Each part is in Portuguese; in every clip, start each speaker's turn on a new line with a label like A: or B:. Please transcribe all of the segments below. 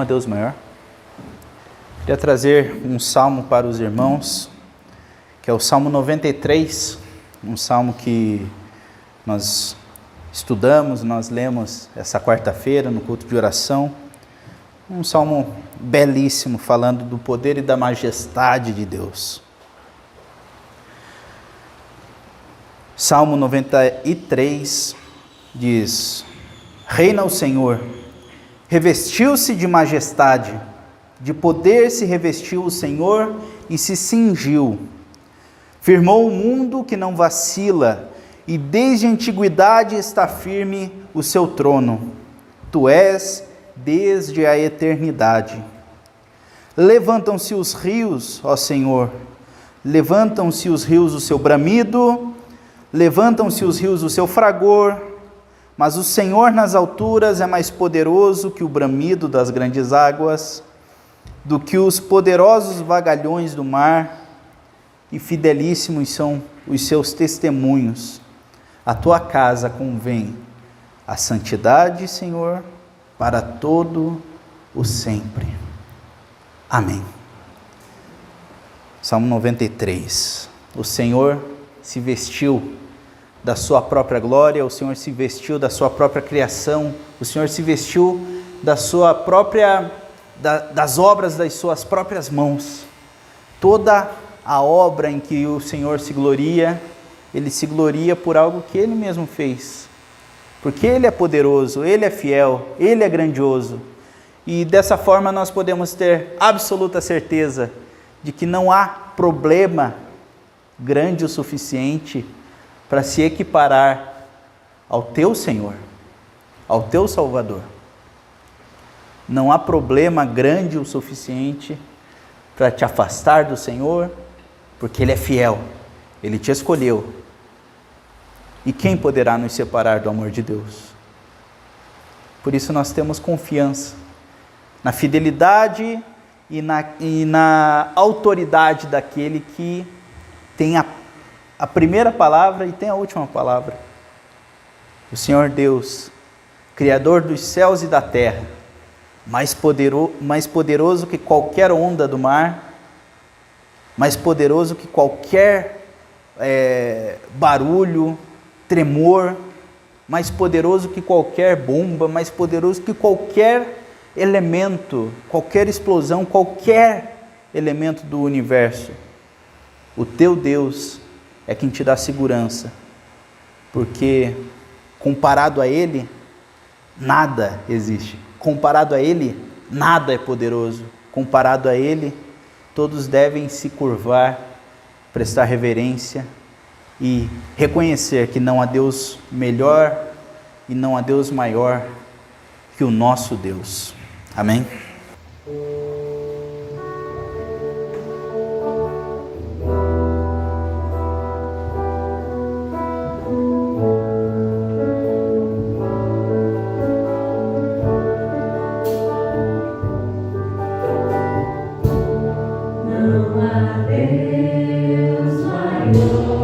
A: Deus maior. Queria trazer um salmo para os irmãos, que é o Salmo 93, um salmo que nós estudamos, nós lemos essa quarta-feira no culto de oração. Um salmo belíssimo, falando do poder e da majestade de Deus. Salmo 93 diz: Reina o Senhor, revestiu-se de majestade, de poder se revestiu o Senhor e se cingiu. Firmou o mundo que não vacila, e desde a antiguidade está firme o seu trono. Tu és desde a eternidade. Levantam-se os rios, ó Senhor, levantam-se os rios do seu bramido, levantam-se os rios do seu fragor, mas o Senhor nas alturas é mais poderoso que o bramido das grandes águas, do que os poderosos vagalhões do mar, e fidelíssimos são os seus testemunhos. A tua casa convém a santidade, Senhor, para todo o sempre. Amém. Salmo 93. O Senhor se vestiu da sua própria glória, o Senhor se vestiu da sua própria criação, o Senhor se vestiu da sua própria, das obras das suas próprias mãos. Toda a obra em que o Senhor se gloria, Ele se gloria por algo que Ele mesmo fez. Porque Ele é poderoso, Ele é fiel, Ele é grandioso. E dessa forma nós podemos ter absoluta certeza de que não há problema grande o suficiente para se equiparar ao teu Senhor, ao teu Salvador. Não há problema grande o suficiente para te afastar do Senhor, porque Ele é fiel, Ele te escolheu. E quem poderá nos separar do amor de Deus? Por isso nós temos confiança na fidelidade e na autoridade daquele que tem a primeira palavra e tem a última palavra. O Senhor Deus, Criador dos céus e da terra, mais poderoso que qualquer onda do mar, mais poderoso que qualquer barulho, tremor, mais poderoso que qualquer bomba, mais poderoso que qualquer elemento, qualquer explosão, qualquer elemento do universo. O teu Deus é quem te dá segurança, porque comparado a Ele, nada existe. Comparado a Ele, nada é poderoso. Comparado a Ele, todos devem se curvar, prestar reverência e reconhecer que não há Deus melhor e não há Deus maior que o nosso Deus. Amém?
B: Não há Deus melhor.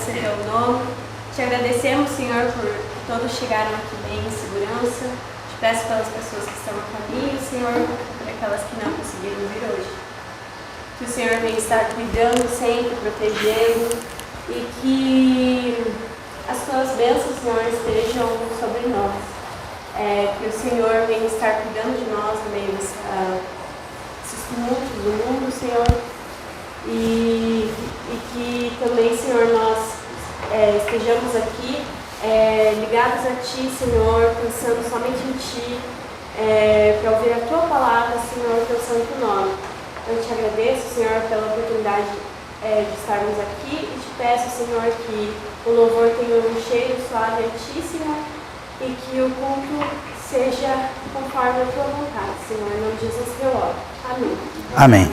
B: ser teu nome. Te agradecemos, Senhor, por todos chegaram aqui bem em segurança. Te peço pelas pessoas que estão no caminho, Senhor, por aquelas que não conseguiram vir hoje. Que o Senhor venha estar cuidando sempre, protegendo e que as tuas bênçãos, Senhor, estejam sobre nós. Que o Senhor venha estar cuidando de nós no meio desses tumultos do mundo, Senhor. E que também, Senhor, nós estejamos aqui ligados a Ti, Senhor, pensando somente em Ti, para ouvir a Tua palavra, Senhor, Teu santo nome. Eu te agradeço, Senhor, pela oportunidade de estarmos aqui e te peço, Senhor, que o louvor tenha um cheiro suave a Ti, Senhor, e que o culto seja conforme a Tua vontade, Senhor. Em nome de Jesus que eu oro. Amém.
A: Amém.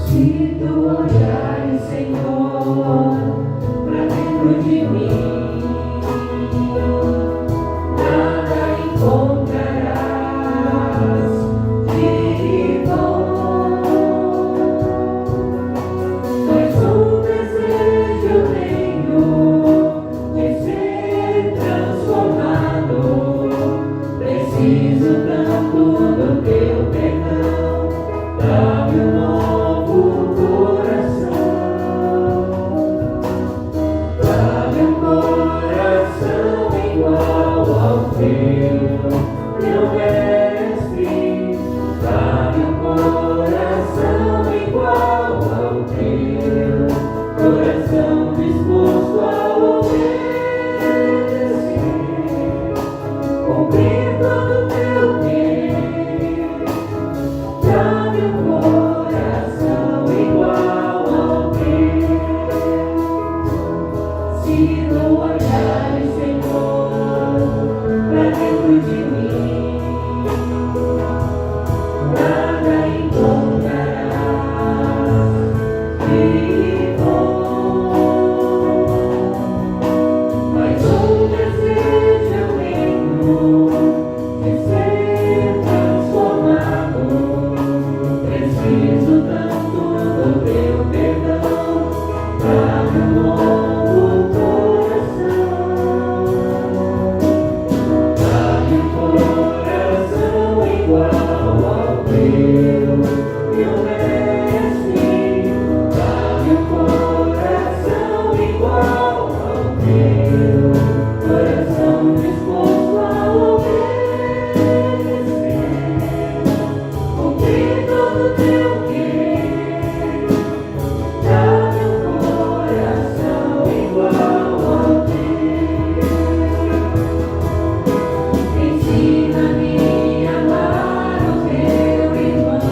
C: Se tu olhares, Senhor, pra dentro de mim, nada encontrarás de bom. Mas um desejo eu tenho de ser transformado. Preciso tanto do teu perdão. Dá-me um novo coração. Dá-me um coração igual ao teu, meu mestre. Dá-me um coração igual ao teu, coração disposto a obedecer, cumprir todo o teu querer. Dá-me um coração igual ao teu. Se tu olhares, Senhor, pra dentro de mim, nada encontrarás de bom. Mas um desejo eu tenho de ser transformado. Preciso tanto do teu perdão. Dá-me um novo coração. Dá-me um coração igual ao teu, meu mestre. Dá-me um coração igual ao teu, coração disposto a obedecer, cumprir todo o teu querer. Dá-me um coração igual ao teu. Ensina-me a amar o teu irmão.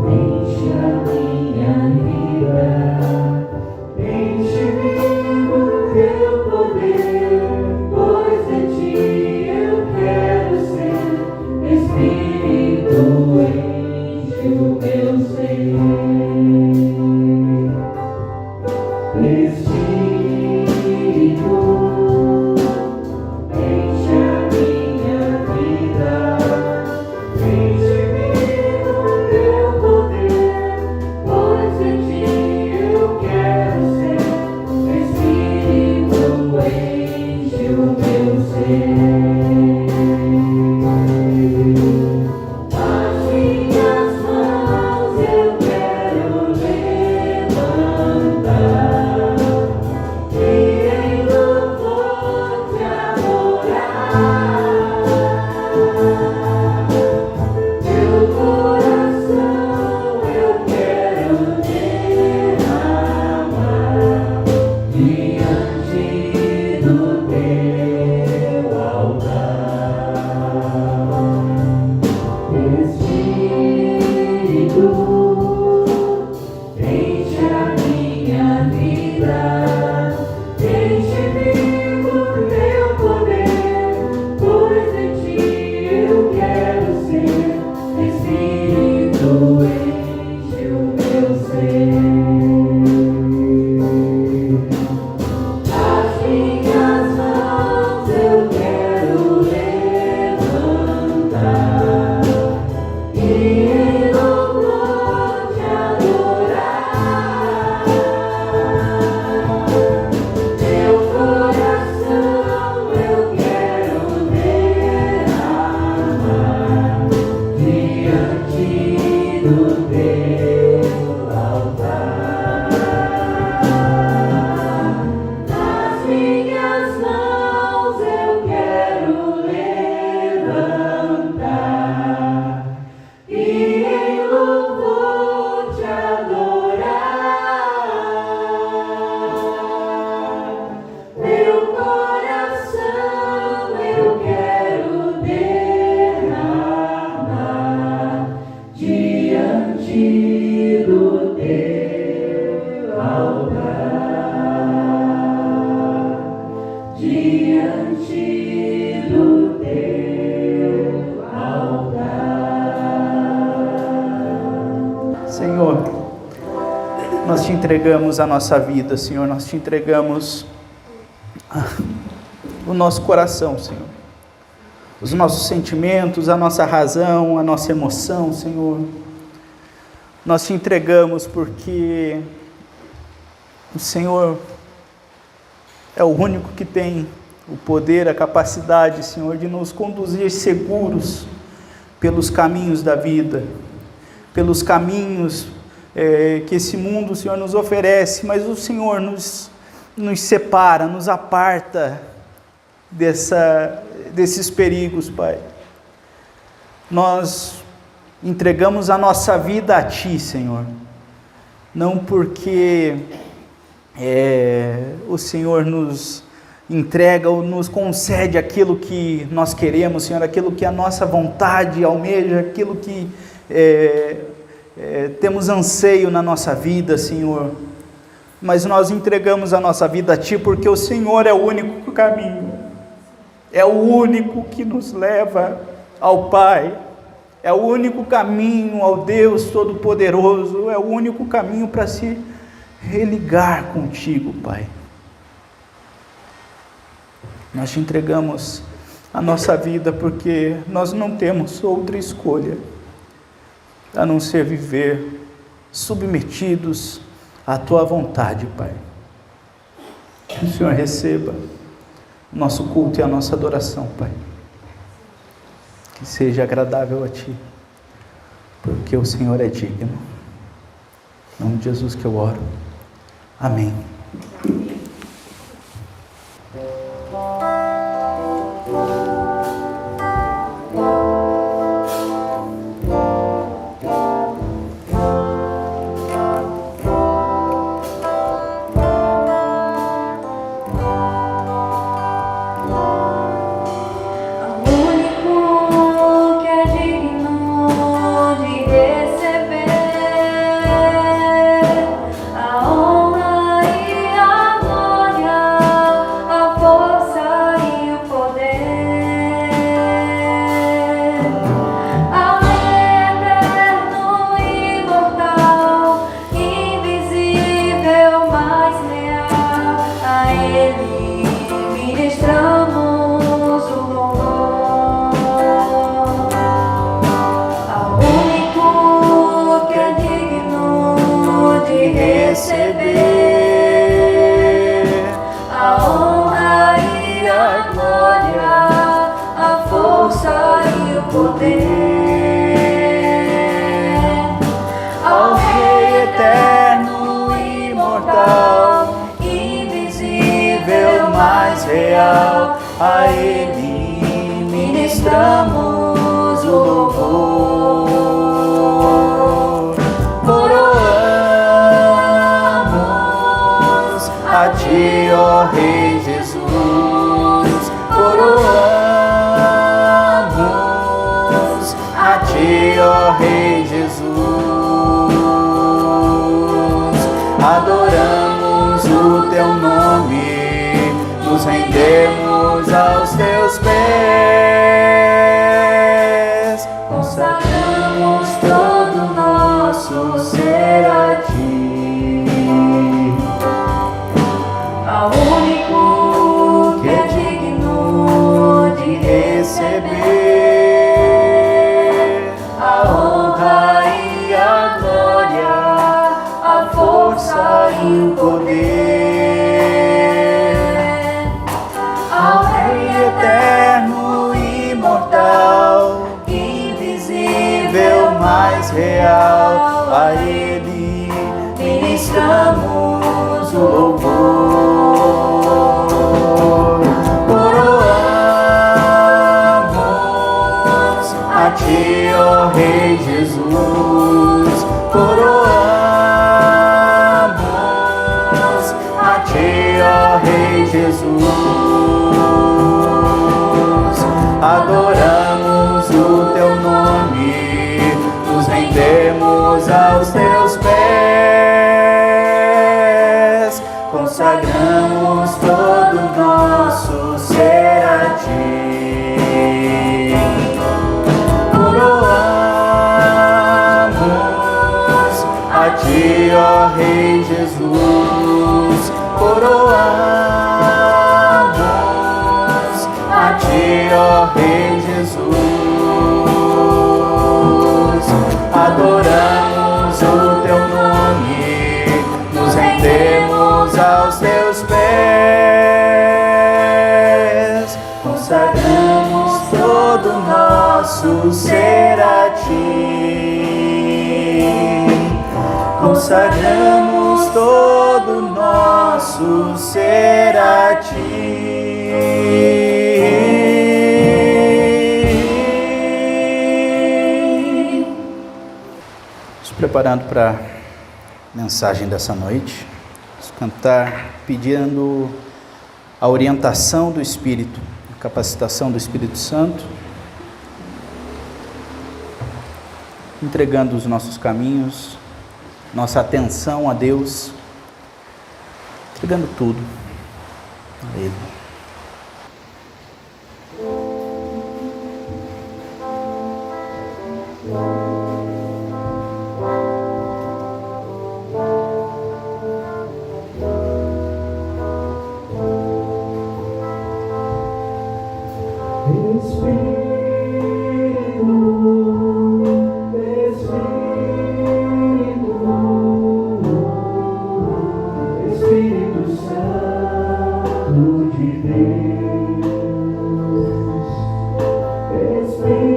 C: enche a minha vida, enche-me com teu poder, pois de ti eu quero ser. Espírito, enche o meu ser. Espírito, enche a minha vida, enche-me com teu poder, pois de ti eu quero ser. Espírito, enche o meu ser. As minhas mãos eu quero levantar e em louvor te adorar. Meu coração eu quero derramar diante do teu altar. Espírito, enche a minha vida, enche-me com teu poder, pois de ti eu quero ser. Espírito, enche o meu ser. As minhas mãos eu quero levantar e em louvor te adorar. Meu coração eu quero derramar diante do teu altar. Nas minhas mãos eu quero levantar e em louvor te adorar. Meu coração eu quero derramar diante do teu altar. Diante do teu altar.
A: Senhor, nós te entregamos a nossa vida, Senhor, nós te entregamos o nosso coração, Senhor, os nossos sentimentos, a nossa razão, a nossa emoção, Senhor. Nós te entregamos porque o Senhor é o único que tem o poder, a capacidade, Senhor, de nos conduzir seguros pelos caminhos da vida, pelos caminhos que esse mundo, Senhor, nos oferece, mas o Senhor nos separa, nos aparta desses perigos, Pai. Nós entregamos a nossa vida a Ti, Senhor, não porque o Senhor nos entrega ou nos concede aquilo que nós queremos, Senhor, aquilo que a nossa vontade almeja, aquilo que temos anseio na nossa vida, Senhor, mas nós entregamos a nossa vida a Ti porque o Senhor é o único caminho, é o único que nos leva ao Pai, é o único caminho ao Deus Todo-Poderoso, é o único caminho para se religar contigo, Pai. Nós te entregamos a nossa vida porque nós não temos outra escolha a não ser viver submetidos à Tua vontade, Pai. Que o Senhor receba o nosso culto e a nossa adoração, Pai. Que seja agradável a Ti, porque o Senhor é digno. Em nome de Jesus que eu oro. Amém.
B: Ao único
A: real, a Ele ministramos o louvor. Coroamos a Ti, ó Rei Jesus, coroamos a Ti, ó Rei Jesus. Adoramos o Teu nome, nos rendemos aos Teus pés, consagramos todo o nosso ser a Ti, ao único que é digno de receber a honra e a glória, a força e o poder, ao Rei eterno e imortal, invisível, mas real, a Ele ministramos o louvor. Coroamos a Ti, ó Rei Jesus, coroamos a Ti, ó Rei Jesus. Adoramos o Teu nome, nos rendemos aos Teus pés, consagramos todo o nosso ser a Ti. Coroamos a Ti, ó Rei Jesus, coroamos a Ti, ó Rei Jesus. Adoramos o Teu nome, nos rendemos aos Teus pés, consagramos todo o nosso ser a Ti, consagramos todo o nosso ser a Ti. Nos preparando para a mensagem dessa noite, vamos cantar pedindo a orientação do Espírito, a capacitação do Espírito Santo, entregando os nossos caminhos, nossa atenção a Deus, entregando tudo a Ele.
C: Espírito Santo de Deus, Espírito,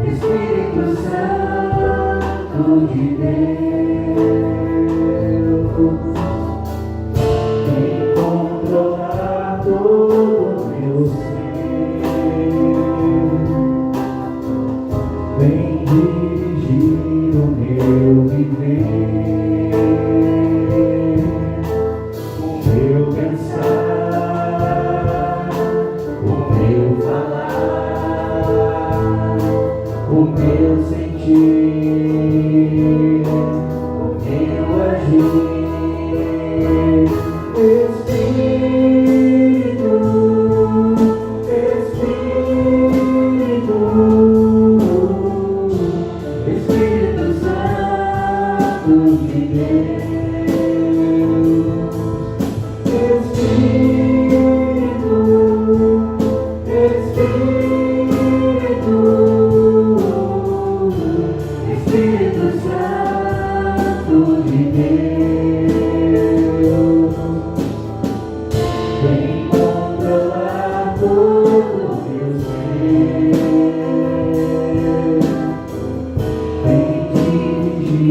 C: Espírito Santo de Deus, vem controlar todo meu ser, vem dirigir o meu viver, o meu pensar, o meu falar, o meu sentir, o meu agir. Espírito, Espírito, Espírito Santo de Deus, Espírito, Espírito, Espírito Santo de Deus, vem controlar todo o meu ser, vem dirigir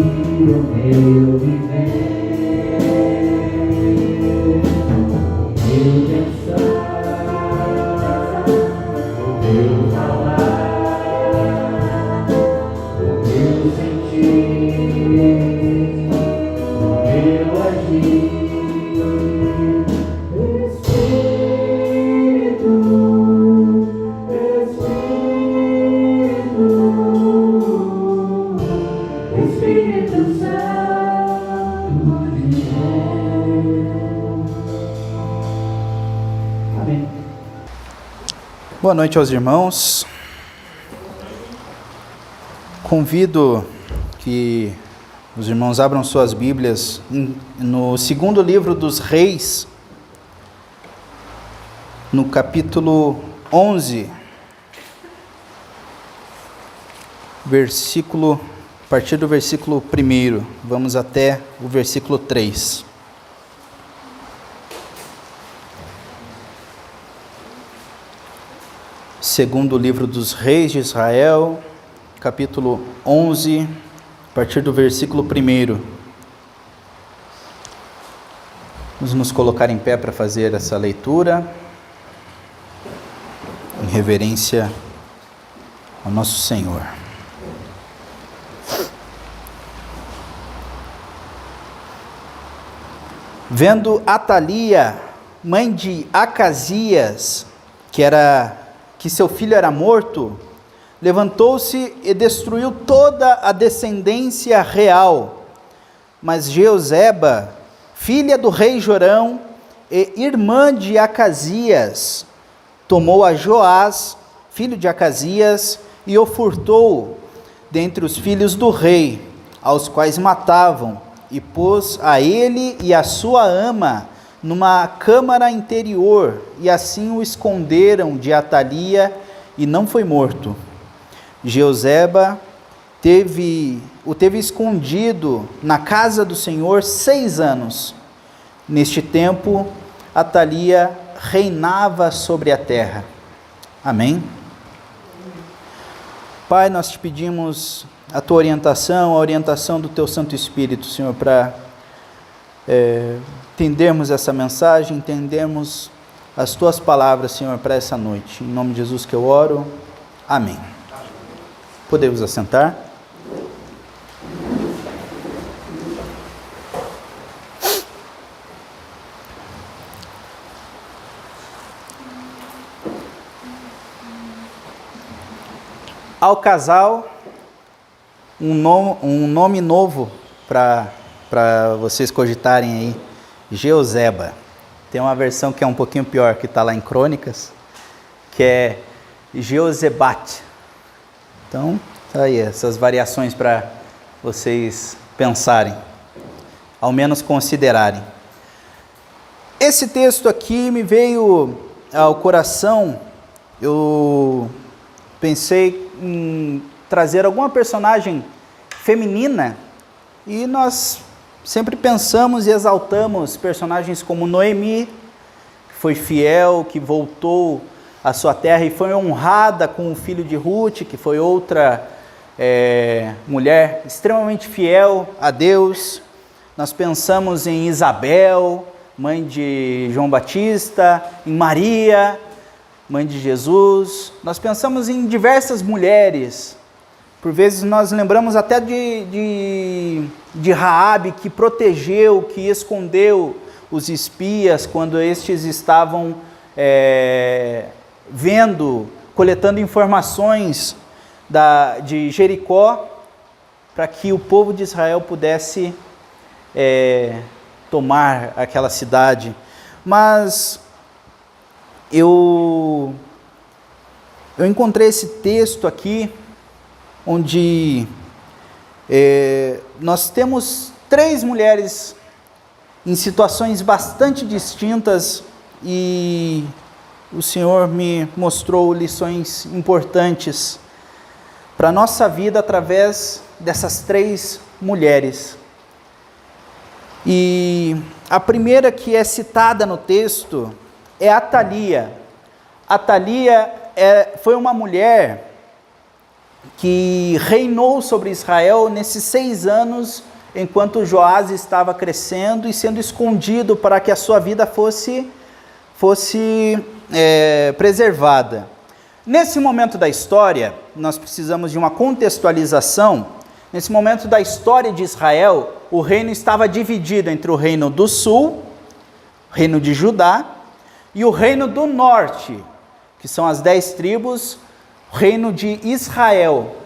A: Boa noite aos irmãos. Convido que os irmãos abram suas Bíblias no segundo livro dos Reis, no capítulo 11, a partir do versículo 1, vamos até o versículo 3. Segundo livro dos Reis de Israel, capítulo 11, a partir do versículo 1. Vamos nos colocar em pé para fazer essa leitura, em reverência ao nosso Senhor. Vendo Atalia, mãe de Acasias, que seu filho era morto, levantou-se e destruiu toda a descendência real. Mas Jeoseba, filha do rei Jorão e irmã de Acasias, tomou a Joás, filho de Acasias, e o furtou dentre os filhos do rei, aos quais matavam, e pôs a ele e a sua ama numa câmara interior, e assim o esconderam de Atalia, e não foi morto. Jeoseba o teve escondido na casa do Senhor 6 anos. Neste tempo, Atalia reinava sobre a terra. Amém? Pai, nós te pedimos a tua orientação, a orientação do teu Santo Espírito, Senhor, para entendermos essa mensagem, entendermos as tuas palavras, Senhor, para essa noite. Em nome de Jesus que eu oro. Amém. Podemos assentar? Ao casal, um nome novo para vocês cogitarem aí: Jeoseba. Tem uma versão que é um pouquinho pior, que está lá em Crônicas, que é Jeozebat. Então, tá aí essas variações para vocês pensarem, ao menos considerarem. Esse texto aqui me veio ao coração. Eu pensei em trazer alguma personagem feminina, e nós sempre pensamos e exaltamos personagens como Noemi, que foi fiel, que voltou à sua terra e foi honrada com o filho de Ruth, que foi outra mulher extremamente fiel a Deus. Nós pensamos em Isabel, mãe de João Batista, em Maria, mãe de Jesus. Nós pensamos em diversas mulheres. Por vezes nós lembramos até de Raabe, que protegeu, que escondeu os espias quando estes estavam coletando informações de Jericó, para que o povo de Israel pudesse tomar aquela cidade. Mas eu encontrei esse texto aqui, onde nós temos 3 mulheres em situações bastante distintas, e o Senhor me mostrou lições importantes para a nossa vida através dessas 3 mulheres. E a primeira que é citada no texto é Atalia. Atalia foi uma mulher que reinou sobre Israel nesses 6 anos enquanto Joás estava crescendo e sendo escondido para que a sua vida fosse preservada. Nesse momento da história, nós precisamos de uma contextualização. Nesse momento da história de Israel, o reino estava dividido entre o reino do sul, o reino de Judá, e o reino do norte, que são as 10 tribos, o reino de Israel.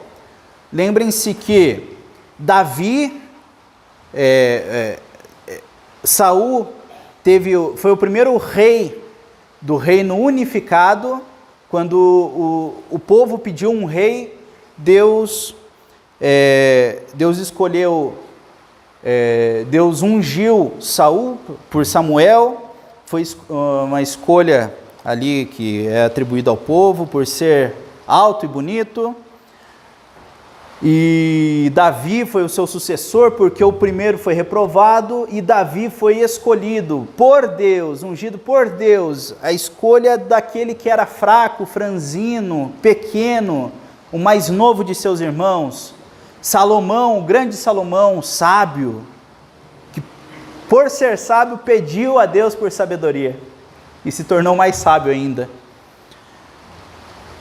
A: Lembrem-se que Davi, Saul foi o primeiro rei do reino unificado. Quando o povo pediu um rei, Deus escolheu, Deus ungiu Saul por Samuel. Foi uma escolha ali que é atribuída ao povo por ser alto e bonito. E Davi foi o seu sucessor, porque o primeiro foi reprovado, e Davi foi escolhido por Deus, ungido por Deus, a escolha daquele que era fraco, franzino, pequeno, o mais novo de seus irmãos, Salomão, o grande Salomão, sábio, que por ser sábio pediu a Deus por sabedoria, e se tornou mais sábio ainda.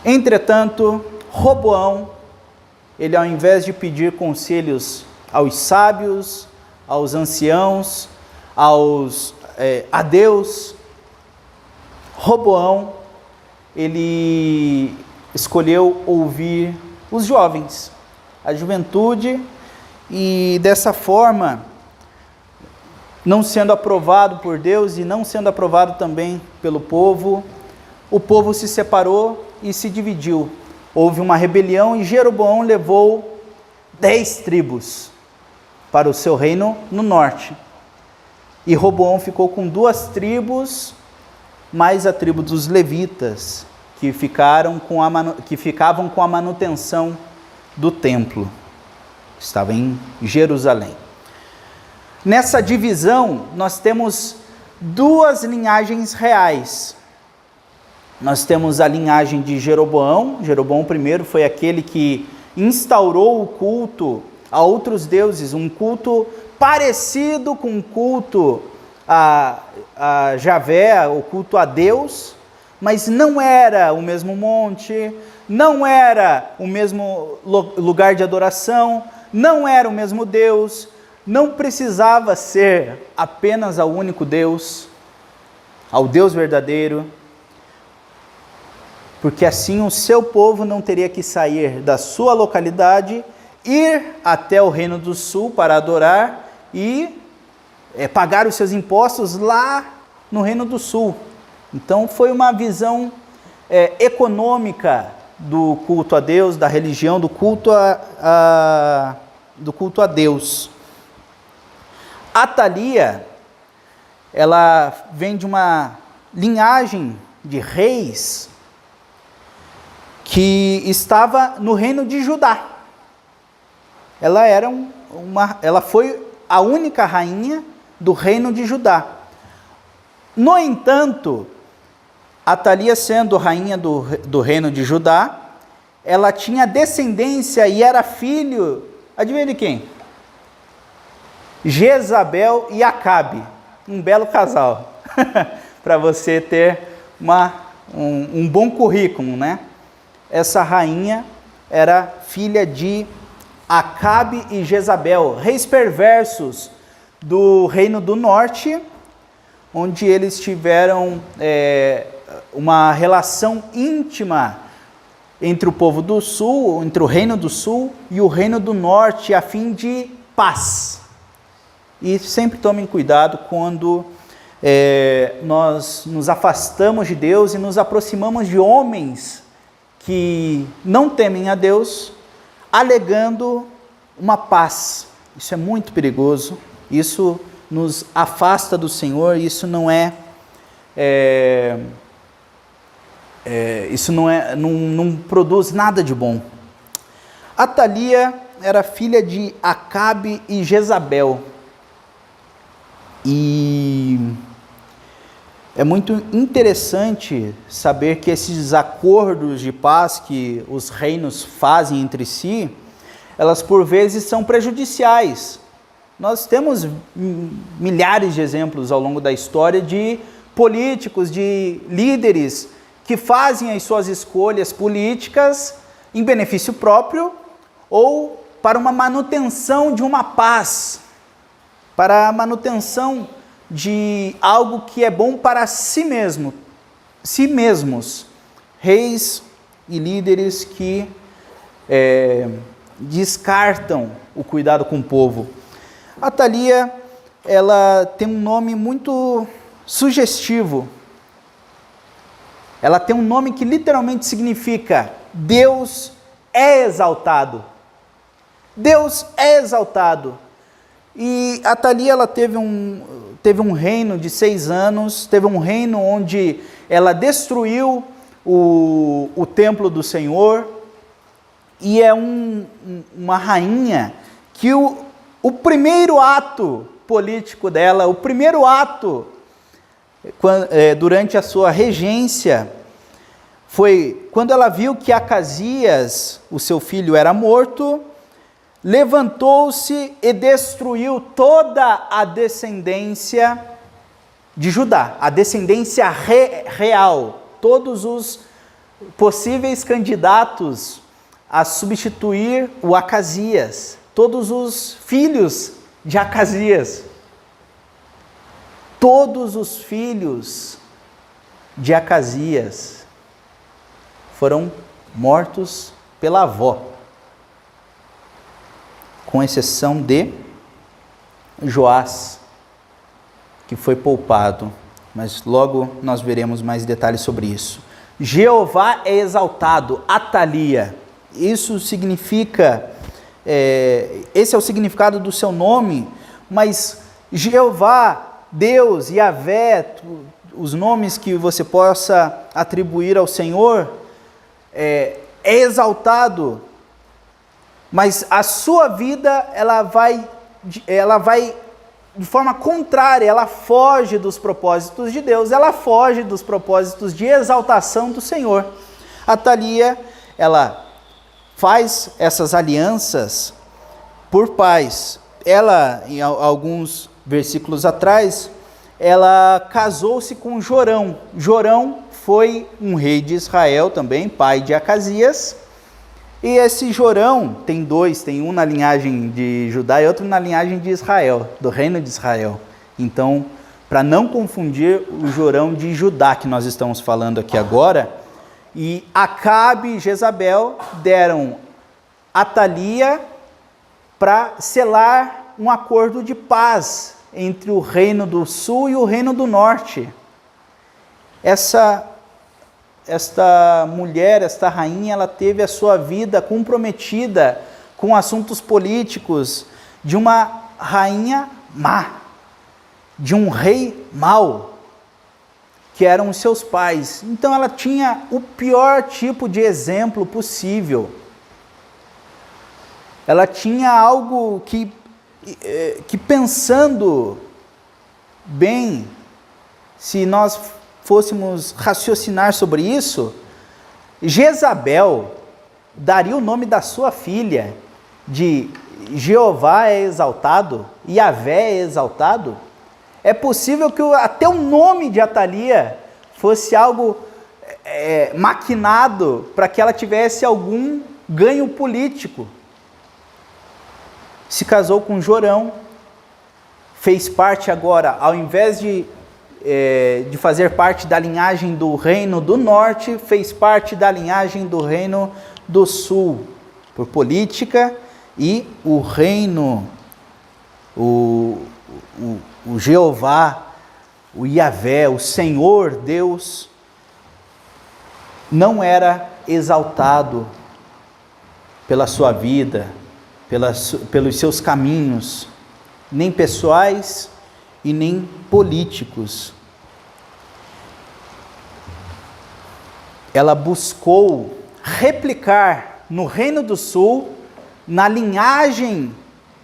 A: Entretanto, Roboão, ele, ao invés de pedir conselhos aos sábios, aos anciãos, a Deus, Roboão, ele escolheu ouvir os jovens, a juventude, e dessa forma, não sendo aprovado por Deus e não sendo aprovado também pelo povo, o povo se separou e se dividiu. Houve uma rebelião e Jeroboão levou 10 tribos para o seu reino no norte. E Roboão ficou com 2 tribos, mais a tribo dos levitas, que ficavam com a manutenção do templo. Estava em Jerusalém. Nessa divisão, nós temos 2 linhagens reais. Nós temos a linhagem de Jeroboão. Jeroboão I foi aquele que instaurou o culto a outros deuses, um culto parecido com o culto a Javé, o culto a Deus, mas não era o mesmo monte, não era o mesmo lugar de adoração, não era o mesmo Deus, não precisava ser apenas ao único Deus, ao Deus verdadeiro, porque assim o seu povo não teria que sair da sua localidade, ir até o reino do sul para adorar e pagar os seus impostos lá no reino do sul. Então foi uma visão econômica do culto a Deus, da religião, do culto a Deus. Atalia, ela vem de uma linhagem de reis que estava no reino de Judá. Ela foi a única rainha do reino de Judá. No entanto, Atalia, sendo rainha do reino de Judá, ela tinha descendência e era filho, adivinha de quem? Jezabel e Acabe, um belo casal, para você ter um bom currículo, né? Essa rainha era filha de Acabe e Jezabel, reis perversos do reino do norte, onde eles tiveram uma relação íntima entre o povo do sul, entre o reino do sul e o reino do norte, a fim de paz. E sempre tomem cuidado quando nós nos afastamos de Deus e nos aproximamos de homens que não temem a Deus, alegando uma paz. Isso é muito perigoso, isso nos afasta do Senhor, isso não produz nada de bom. Atalia era filha de Acabe e Jezabel. E é muito interessante saber que esses acordos de paz que os reinos fazem entre si, elas por vezes são prejudiciais. Nós temos milhares de exemplos ao longo da história de políticos, de líderes que fazem as suas escolhas políticas em benefício próprio ou para uma manutenção de uma paz, para a manutenção de algo que é bom para si mesmos. Reis e líderes que descartam o cuidado com o povo. Atalia, ela tem um nome muito sugestivo. Ela tem um nome que literalmente significa Deus é exaltado. Deus é exaltado. E Atalia, ela teve um reino de 6 anos, teve um reino onde ela destruiu o templo do Senhor, e é uma rainha que o primeiro ato político dela, o primeiro ato durante a sua regência, foi quando ela viu que Acasias, o seu filho, era morto, levantou-se e destruiu toda a descendência de Judá, a descendência real, todos os possíveis candidatos a substituir o Acasias, todos os filhos de Acasias. Todos os filhos de Acasias foram mortos pela avó, com exceção de Joás, que foi poupado, mas logo nós veremos mais detalhes sobre isso. Jeová é exaltado, Atalia, isso significa, esse é o significado do seu nome, mas Jeová, Deus, Yahvé, os nomes que você possa atribuir ao Senhor, é exaltado, mas a sua vida, ela vai de forma contrária, ela foge dos propósitos de Deus, ela foge dos propósitos de exaltação do Senhor. Atalia, ela faz essas alianças por paz. Ela, em alguns versículos atrás, ela casou-se com Jorão. Jorão foi um rei de Israel também, pai de Acasias. E esse Jorão, tem dois, tem um na linhagem de Judá e outro na linhagem de Israel, do reino de Israel. Então, para não confundir o Jorão de Judá, que nós estamos falando aqui agora, e Acabe e Jezabel deram Atalia para selar um acordo de paz entre o reino do sul e o reino do norte. Esta mulher, esta rainha, ela teve a sua vida comprometida com assuntos políticos de uma rainha má, de um rei mau, que eram os seus pais. Então ela tinha o pior tipo de exemplo possível. Ela tinha algo que pensando bem, se nós fôssemos raciocinar sobre isso, Jezabel daria o nome da sua filha de Jeová é exaltado, Yahvé é exaltado. É possível que até o nome de Atalia fosse algo maquinado para que ela tivesse algum ganho político. Se casou com Jorão, fez parte agora, ao invés de fazer parte da linhagem do reino do norte, fez parte da linhagem do reino do sul, por política, e o reino, o Jeová, o Yahvé, o Senhor Deus, não era exaltado pela sua vida, pelos seus caminhos, nem pessoais e nem políticos. Ela buscou replicar no Reino do Sul, na linhagem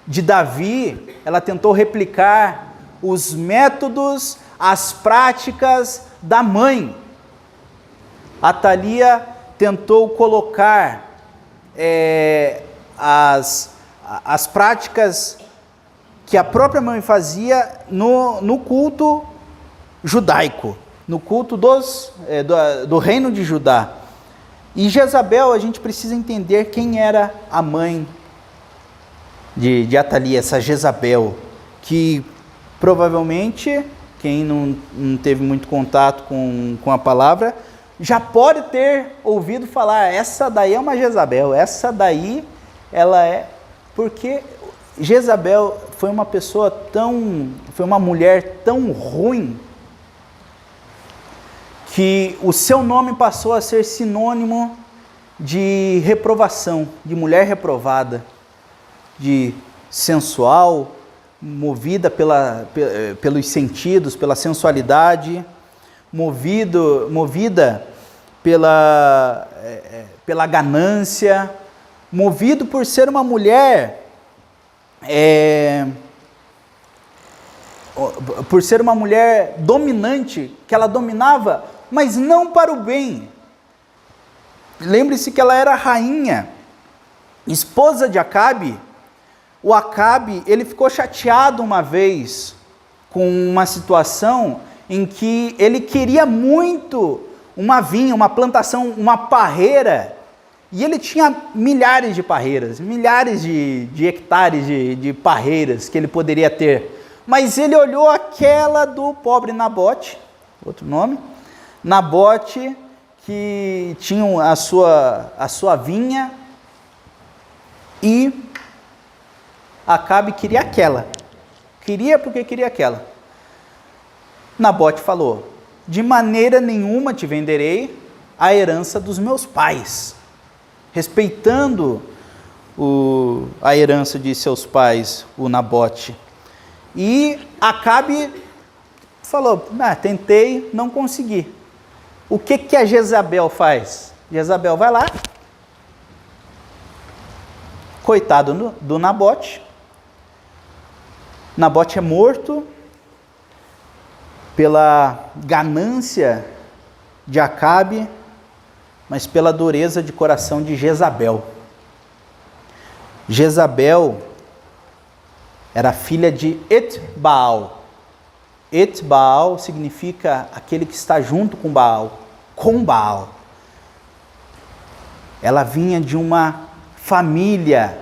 A: de Davi, ela tentou replicar os métodos, as práticas da mãe. Atalia tentou colocar as práticas que a própria mãe fazia no culto judaico, no culto do reino de Judá. E Jezabel, a gente precisa entender quem era a mãe de Atalia, essa Jezabel, que provavelmente, quem não teve muito contato com a palavra, já pode ter ouvido falar, essa daí é uma Jezabel, essa daí, ela é... Porque Jezabel foi uma mulher tão ruim, que o seu nome passou a ser sinônimo de reprovação, de mulher reprovada, de sensual, movida pelos sentidos, pela sensualidade, movida pela ganância, movido por ser uma mulher, por ser uma mulher dominante, que ela dominava, mas não para o bem. Lembre-se que ela era rainha, esposa de Acabe. O Acabe, ele ficou chateado uma vez com uma situação em que ele queria muito uma vinha, uma plantação, uma parreira, e ele tinha milhares de parreiras, milhares de hectares de parreiras que ele poderia ter, mas ele olhou aquela do pobre Nabote, outro nome, Nabote, que tinha a sua vinha, e Acabe queria aquela, porque queria aquela. Nabote falou, de maneira nenhuma te venderei a herança dos meus pais, respeitando a herança de seus pais, o Nabote. E Acabe falou, tentei, não consegui. O que a Jezabel faz? Jezabel vai lá, coitado do Nabote. Nabote é morto pela ganância de Acabe, mas pela dureza de coração de Jezabel. Jezabel era filha de Etbaal. Etbaal significa aquele que está junto com Baal, com Baal. Ela vinha de uma família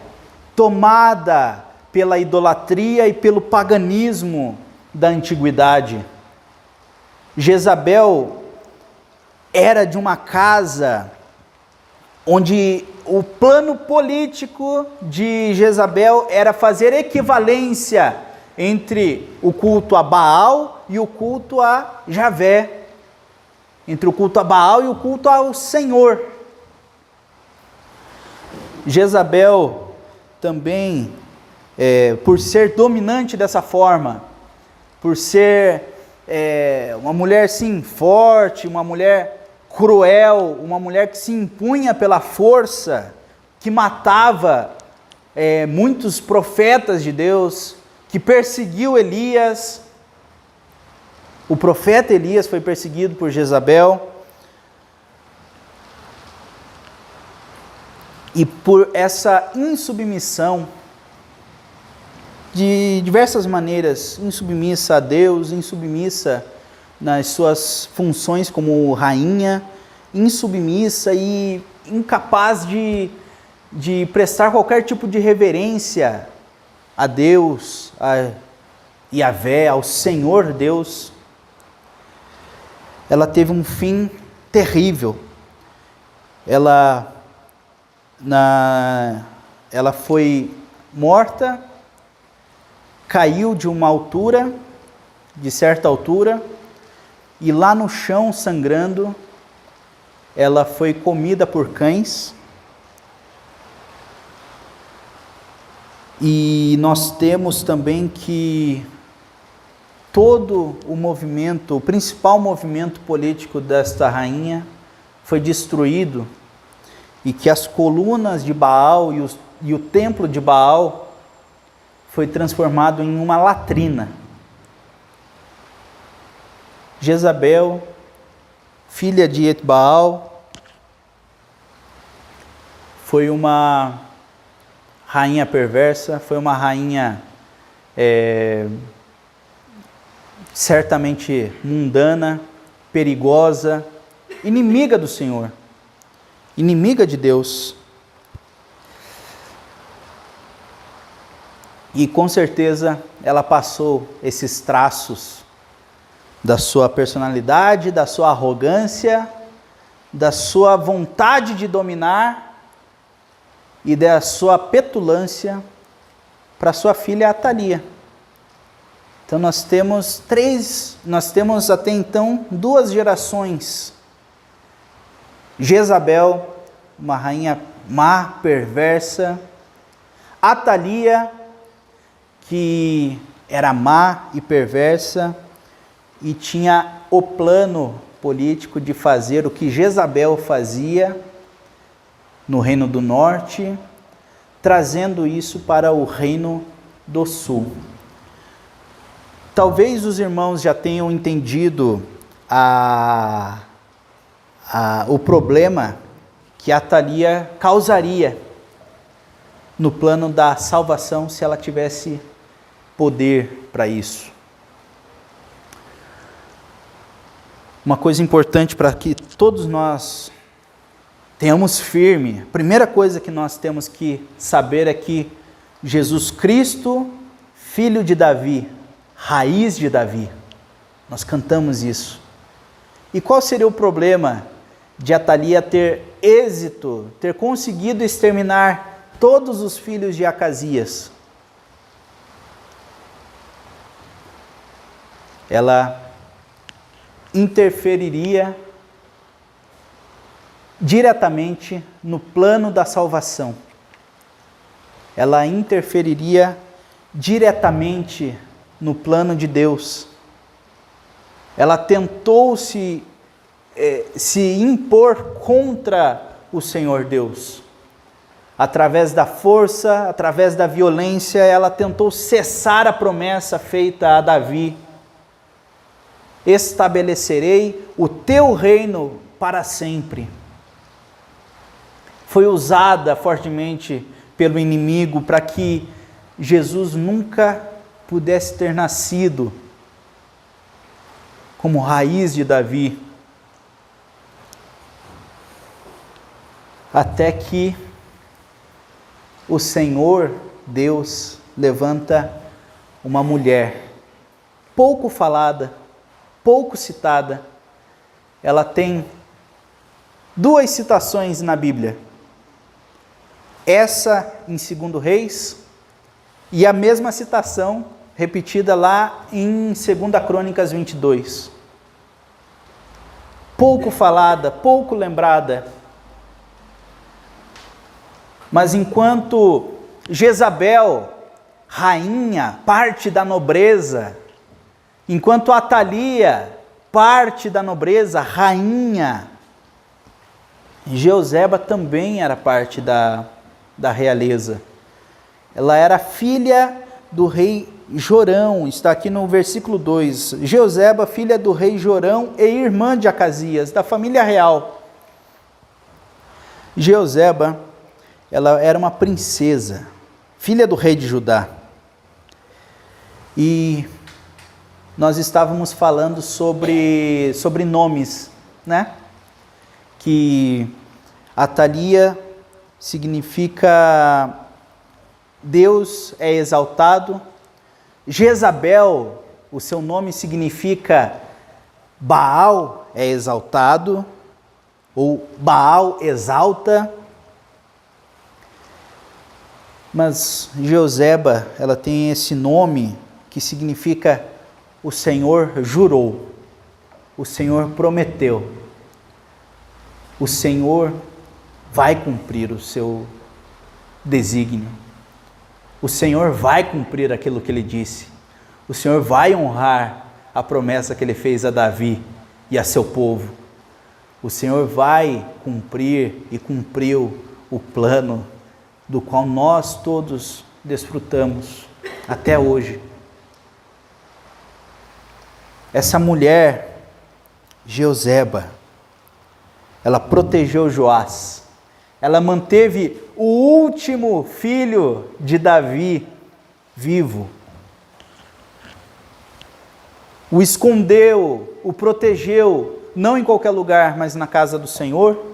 A: tomada pela idolatria e pelo paganismo da antiguidade. Jezabel era de uma casa onde o plano político de Jezabel era fazer equivalência entre o culto a Baal e o culto a Javé, entre o culto a Baal e o culto ao Senhor. Jezabel também, por ser dominante dessa forma, por ser uma mulher sim forte, uma mulher cruel, uma mulher que se impunha pela força, que matava muitos profetas de Deus, que perseguiu Elias. O profeta Elias foi perseguido por Jezabel. E por essa insubmissão, de diversas maneiras, insubmissa a Deus, insubmissa nas suas funções como rainha, insubmissa e incapaz de prestar qualquer tipo de reverência a Deus, a Yahvé, ao Senhor Deus, ela teve um fim terrível. Ela foi morta, caiu de uma altura, de certa altura, e lá no chão, sangrando, ela foi comida por cães. E nós temos também que todo o movimento, o principal movimento político desta rainha foi destruído, e que as colunas de Baal e o templo de Baal foi transformado em uma latrina. Jezabel, filha de Etbaal, foi uma rainha perversa, foi uma rainha certamente mundana, perigosa, inimiga do Senhor, inimiga de Deus. E com certeza ela passou esses traços da sua personalidade, da sua arrogância, da sua vontade de dominar e da sua petulância para sua filha Atalia. Então nós temos até então 2 gerações. Jezabel, uma rainha má, perversa. Atalia, que era má e perversa e tinha o plano político de fazer o que Jezabel fazia no Reino do Norte, trazendo isso para o Reino do Sul. Talvez os irmãos já tenham entendido o problema que Atalia causaria no plano da salvação se ela tivesse poder para isso. Uma coisa importante para que todos nós tenhamos firme, a primeira coisa que nós temos que saber é que Jesus Cristo, filho de Davi, raiz de Davi, nós cantamos isso. E qual seria o problema de Atalia ter êxito, ter conseguido exterminar todos os filhos de Acasias? Ela interferiria diretamente no plano da salvação. Ela interferiria diretamente no plano de Deus. Ela tentou se impor contra o Senhor Deus. Através da força, através da violência, ela tentou cessar a promessa feita a Davi. Estabelecerei o teu reino para sempre. Foi usada fortemente pelo inimigo para que Jesus nunca pudesse ter nascido como raiz de Davi. Até que o Senhor Deus levanta uma mulher pouco falada, pouco citada. Ela tem 2 citações na Bíblia. Essa em 2 Reis e a mesma citação repetida lá em 2 Crônicas 22. Pouco falada, pouco lembrada. Mas enquanto Jezabel, rainha, parte da nobreza, enquanto Atalia, parte da nobreza, rainha, Jeoseba também era parte da realeza. Ela era filha do rei Jorão, está aqui no versículo 2. Jeoseba, filha do rei Jorão e irmã de Acasias, da família real. Jeoseba, ela era uma princesa, filha do rei de Judá. E nós estávamos falando sobre nomes, né? Que Atalia significa Deus é exaltado. Jezabel, o seu nome significa Baal é exaltado, ou Baal exalta. Mas Jeoseba, ela tem esse nome que significa o Senhor jurou, o Senhor prometeu, o Senhor vai cumprir o seu desígnio, o Senhor vai cumprir aquilo que Ele disse, o Senhor vai honrar a promessa que Ele fez a Davi e a seu povo, o Senhor vai cumprir e cumpriu o plano do qual nós todos desfrutamos até hoje. Essa mulher, Jeoseba, ela protegeu Joás, ela manteve o último filho de Davi vivo, o escondeu, o protegeu, não em qualquer lugar, mas na casa do Senhor.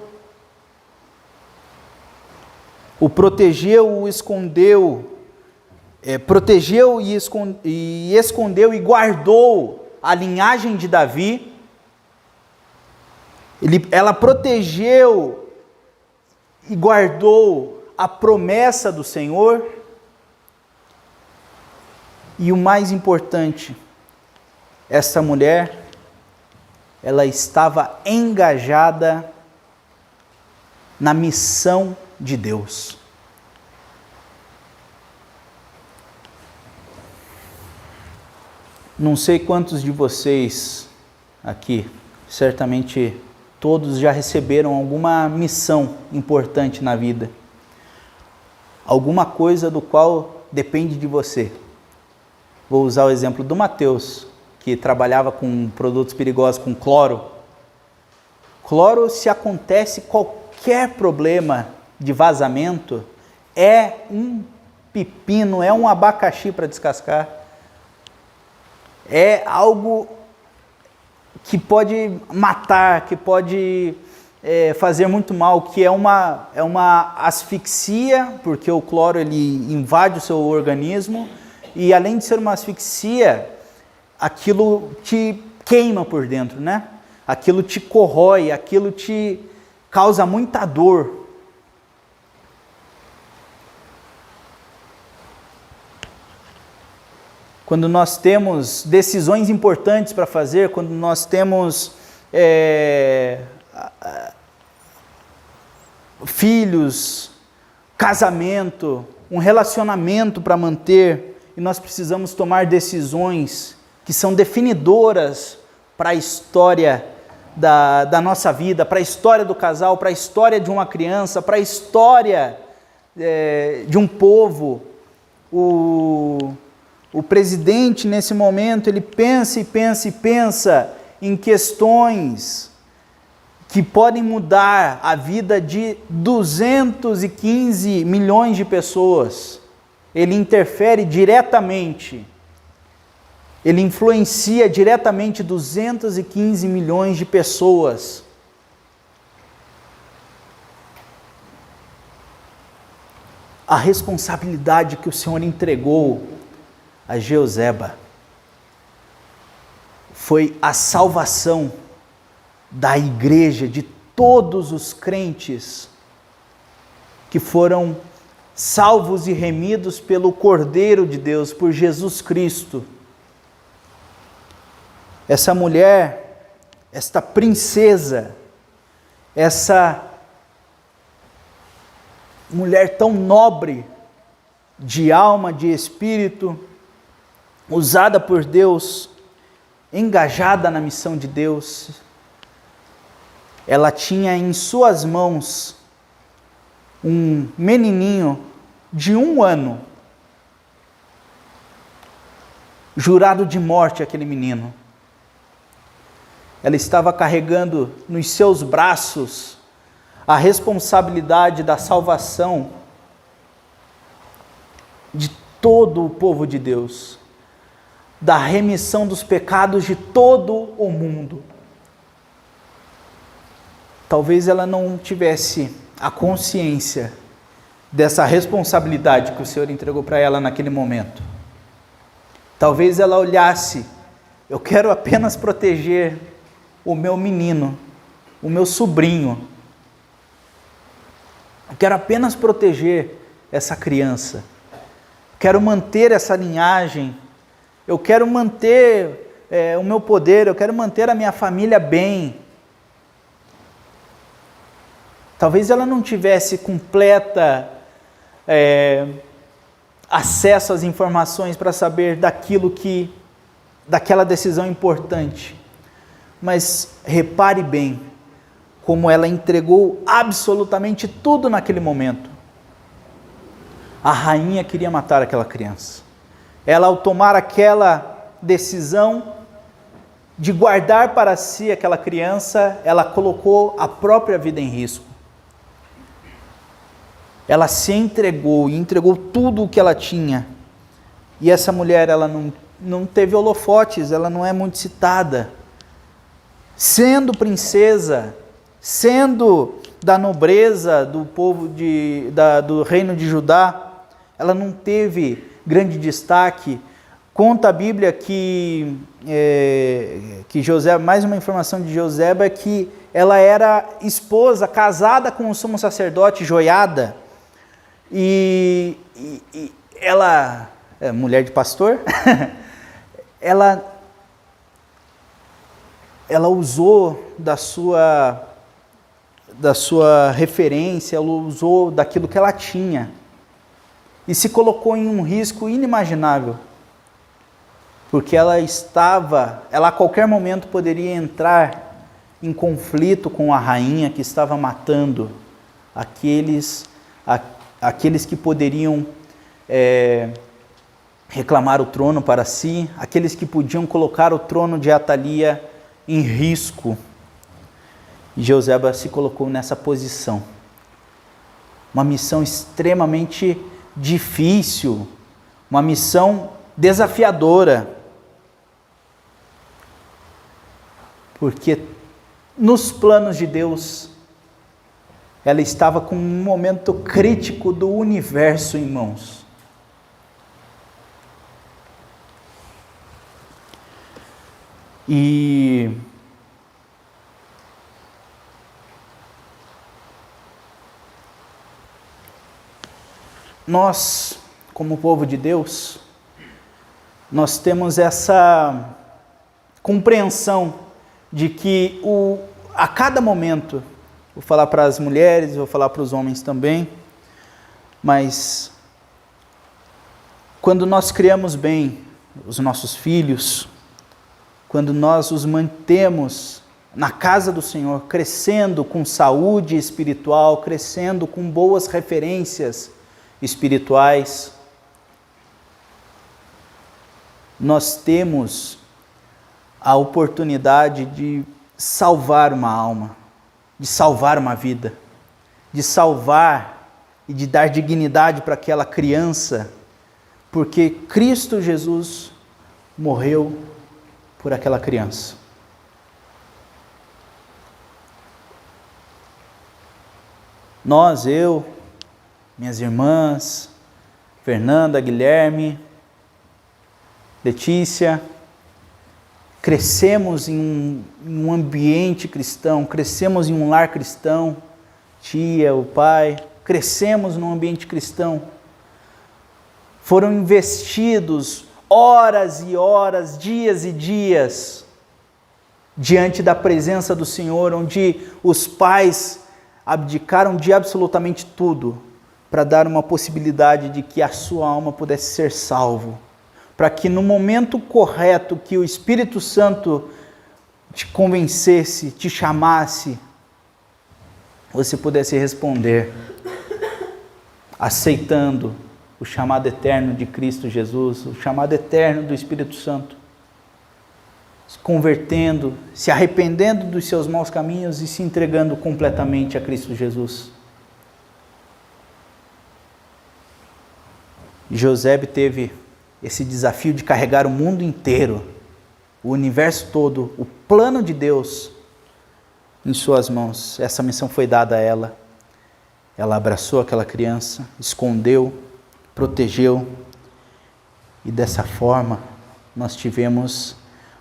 A: O protegeu, o escondeu, protegeu e escondeu e guardou a linhagem de Davi. Ela protegeu e guardou a promessa do Senhor. E o mais importante, essa mulher, ela estava engajada na missão de Deus. Não sei quantos de vocês aqui, certamente todos já receberam alguma missão importante na vida. Alguma coisa do qual depende de você. Vou usar o exemplo do Mateus, que trabalhava com produtos perigosos, com cloro. Cloro, se acontece qualquer problema de vazamento, é um pepino, é um abacaxi para descascar. É algo que pode matar, que pode fazer muito mal, que é uma asfixia, porque o cloro ele invade o seu organismo, e além de ser uma asfixia, aquilo te queima por dentro, né? Aquilo te corrói, aquilo te causa muita dor. Quando nós temos decisões importantes para fazer, quando nós temos filhos, casamento, um relacionamento para manter, e nós precisamos tomar decisões que são definidoras para a história da nossa vida, para a história do casal, para a história de uma criança, para a história de um povo. O presidente, nesse momento, ele pensa e pensa e pensa em questões que podem mudar a vida de 215 milhões de pessoas. Ele interfere diretamente, ele influencia diretamente 215 milhões de pessoas. A responsabilidade que o Senhor entregou a Jeoseba foi a salvação da igreja, de todos os crentes que foram salvos e remidos pelo Cordeiro de Deus, por Jesus Cristo. Essa mulher, esta princesa, essa mulher tão nobre, de alma, de espírito, usada por Deus, engajada na missão de Deus, ela tinha em suas mãos um menininho de 1 ano, jurado de morte aquele menino. Ela estava carregando nos seus braços a responsabilidade da salvação de todo o povo de Deus, da remissão dos pecados de todo o mundo. Talvez ela não tivesse a consciência dessa responsabilidade que o Senhor entregou para ela naquele momento. Talvez ela olhasse: eu quero apenas proteger o meu menino, o meu sobrinho. Eu quero apenas proteger essa criança. Quero manter essa linhagem. Eu quero manter o meu poder. Eu quero manter a minha família bem. Talvez ela não tivesse completa acesso às informações para saber daquela decisão importante. Mas repare bem como ela entregou absolutamente tudo naquele momento. A rainha queria matar aquela criança. Ela, ao tomar aquela decisão de guardar para si aquela criança, ela colocou a própria vida em risco. Ela se entregou e entregou tudo o que ela tinha. E essa mulher, ela não teve holofotes, ela não é muito citada. Sendo princesa, sendo da nobreza do povo do reino de Judá, ela não teve grande destaque. Conta a Bíblia que José, mais uma informação de Joseba, é que ela era esposa, casada com o sumo sacerdote Joiada, e ela, mulher de pastor, ela usou da sua referência, ela usou daquilo que ela tinha, e se colocou em um risco inimaginável, porque ela a qualquer momento poderia entrar em conflito com a rainha que estava matando aqueles que poderiam reclamar o trono para si, aqueles que podiam colocar o trono de Atalia em risco. E Joseba se colocou nessa posição. Uma missão extremamente difícil, uma missão desafiadora, porque nos planos de Deus, ela estava com um momento crítico do universo em mãos. E nós, como povo de Deus, nós temos essa compreensão de que a cada momento, vou falar para as mulheres, vou falar para os homens também, mas quando nós criamos bem os nossos filhos, quando nós os mantemos na casa do Senhor, crescendo com saúde espiritual, crescendo com boas referências espirituais, nós temos a oportunidade de salvar uma alma, de salvar uma vida, de salvar e de dar dignidade para aquela criança, porque Cristo Jesus morreu por aquela criança. Nós, eu, minhas irmãs, Fernanda, Guilherme, Letícia, crescemos em um ambiente cristão, crescemos em um lar cristão, tia, o pai, crescemos num ambiente cristão. Foram investidos horas e horas, dias e dias, diante da presença do Senhor, onde os pais abdicaram de absolutamente tudo para dar uma possibilidade de que a sua alma pudesse ser salvo, para que no momento correto que o Espírito Santo te convencesse, te chamasse, você pudesse responder, aceitando o chamado eterno de Cristo Jesus, o chamado eterno do Espírito Santo, se convertendo, se arrependendo dos seus maus caminhos e se entregando completamente a Cristo Jesus. Josebe teve esse desafio de carregar o mundo inteiro, o universo todo, o plano de Deus em suas mãos. Essa missão foi dada a ela. Ela abraçou aquela criança, escondeu, protegeu, e dessa forma nós tivemos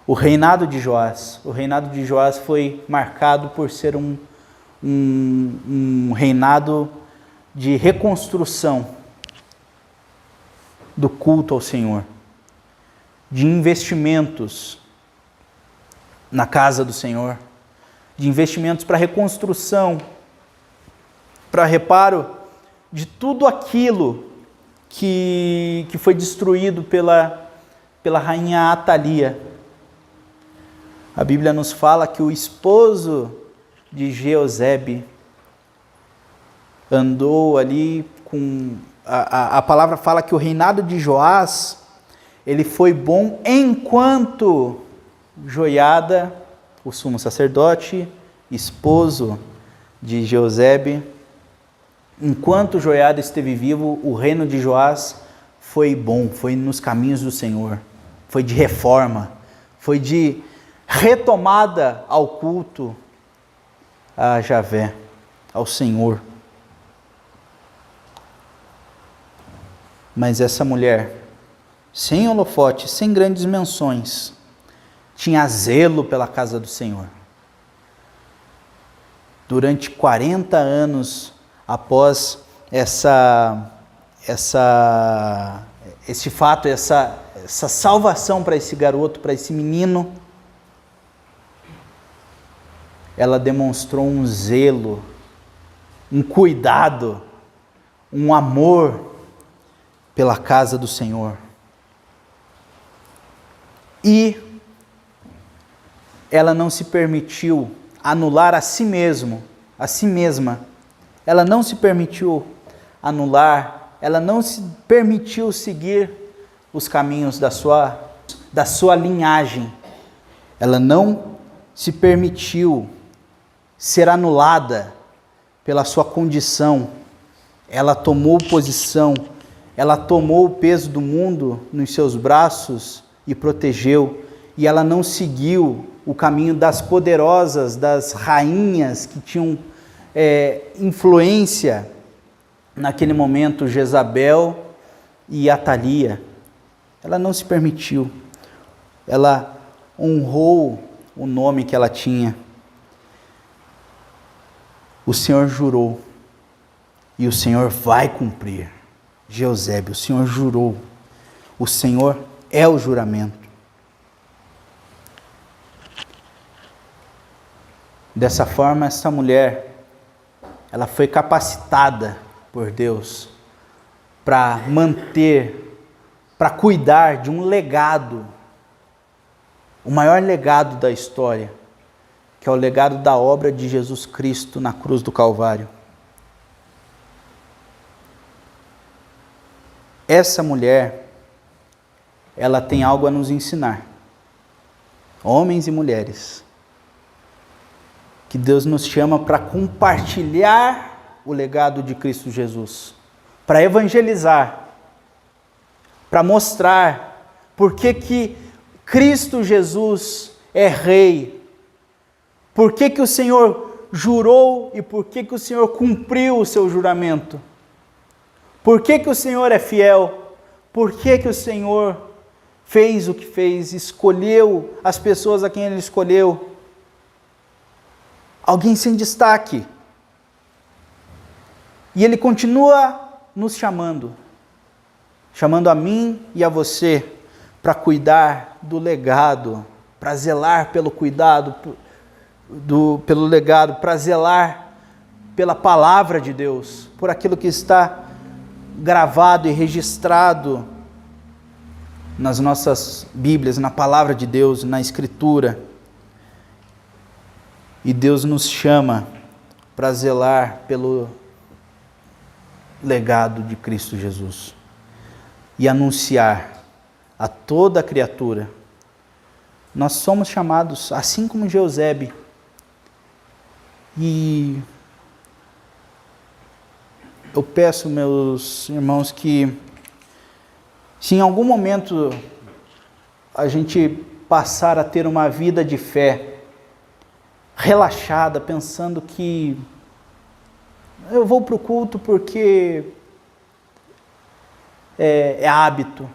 A: o reinado de Joás. O reinado de Joás foi marcado por ser um reinado de reconstrução do culto ao Senhor, de investimentos na casa do Senhor, de investimentos para reconstrução, para reparo de tudo aquilo que foi destruído pela rainha Atalia. A Bíblia nos fala que o esposo de Josebe andou ali com... A palavra fala que o reinado de Joás, ele foi bom enquanto Joiada, o sumo sacerdote, esposo de Josebe, enquanto Joiada esteve vivo, o reino de Joás foi bom, foi nos caminhos do Senhor. foi de reforma, foi de retomada ao culto a Javé, ao Senhor. Mas essa mulher, sem holofote, sem grandes menções, tinha zelo pela casa do Senhor. Durante 40 anos após esse fato, essa salvação para esse garoto, para esse menino, ela demonstrou um zelo, um cuidado, um amor pela casa do Senhor. E ela não se permitiu anular a si mesma. Ela não se permitiu anular, ela não se permitiu seguir os caminhos da sua linhagem. Ela não se permitiu ser anulada pela sua condição. Ela tomou posição, ela tomou o peso do mundo nos seus braços e protegeu. E ela não seguiu o caminho das poderosas, das rainhas que tinham influência naquele momento, Jezabel e Atalia. Ela não se permitiu. Ela honrou o nome que ela tinha. O Senhor jurou e o Senhor vai cumprir. Jeusébio, o Senhor jurou. O Senhor é o juramento. Dessa forma, essa mulher, ela foi capacitada por Deus para manter, para cuidar de um legado, o maior legado da história, que é o legado da obra de Jesus Cristo na cruz do Calvário. Essa mulher, ela tem algo a nos ensinar, homens e mulheres, que Deus nos chama para compartilhar o legado de Cristo Jesus, para evangelizar, para mostrar por que Cristo Jesus é Rei, por que o Senhor jurou e por que o Senhor cumpriu o seu juramento, por que o Senhor é fiel, por que o Senhor fez o que fez, escolheu as pessoas a quem Ele escolheu. Alguém sem destaque. E Ele continua nos chamando a mim e a você, para cuidar do legado, para zelar pelo cuidado, pelo legado, para zelar pela palavra de Deus, por aquilo que está gravado e registrado nas nossas Bíblias, na palavra de Deus, na Escritura. E Deus nos chama para zelar pelo legado de Cristo Jesus e anunciar a toda a criatura. Nós somos chamados, assim como Jeusébio, e eu peço, meus irmãos, que se em algum momento a gente passar a ter uma vida de fé relaxada, pensando que eu vou para o culto porque é hábito,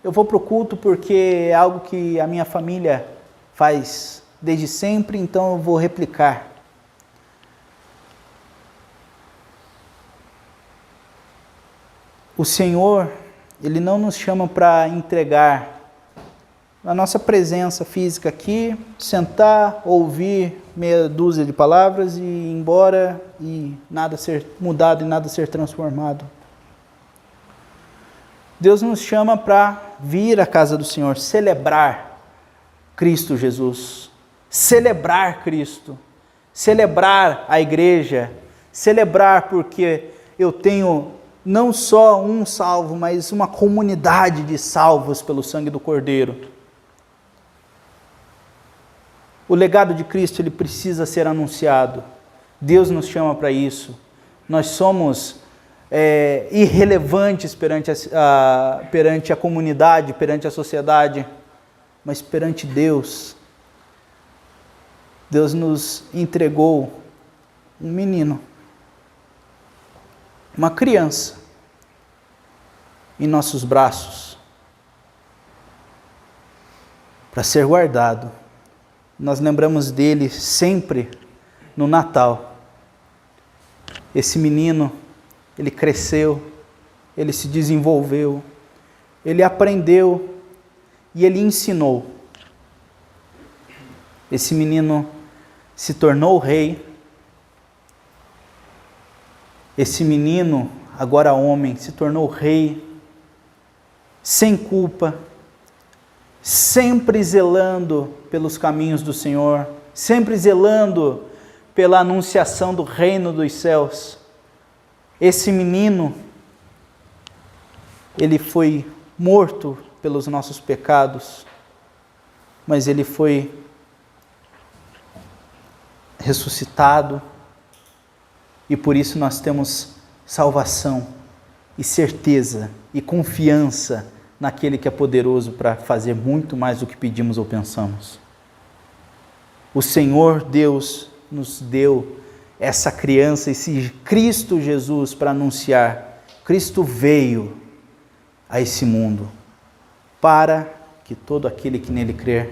A: eu vou para o culto porque é algo que a minha família faz desde sempre, então eu vou replicar. O Senhor, Ele não nos chama para entregar a nossa presença física aqui, sentar, ouvir meia dúzia de palavras e ir embora e nada ser mudado e nada ser transformado. Deus nos chama para vir à casa do Senhor, celebrar Cristo Jesus, celebrar Cristo, celebrar a igreja, celebrar porque eu tenho não só um salvo, mas uma comunidade de salvos pelo sangue do Cordeiro. O legado de Cristo, ele precisa ser anunciado. Deus nos chama para isso. Nós somos irrelevantes perante a comunidade, perante a sociedade. mas perante Deus, Deus nos entregou um menino, uma criança, em nossos braços, para ser guardado. Nós lembramos dele sempre no Natal. Esse menino, ele cresceu, ele se desenvolveu, ele aprendeu e ele ensinou. Esse menino se tornou rei. Esse menino, agora homem, se tornou rei, sem culpa, sempre zelando pelos caminhos do Senhor, sempre zelando pela anunciação do reino dos céus. Esse menino, ele foi morto pelos nossos pecados, mas ele foi ressuscitado, e por isso nós temos salvação e certeza e confiança naquele que é poderoso para fazer muito mais do que pedimos ou pensamos. O Senhor Deus nos deu essa criança, esse Cristo Jesus para anunciar. Cristo veio a esse mundo para que todo aquele que nele crer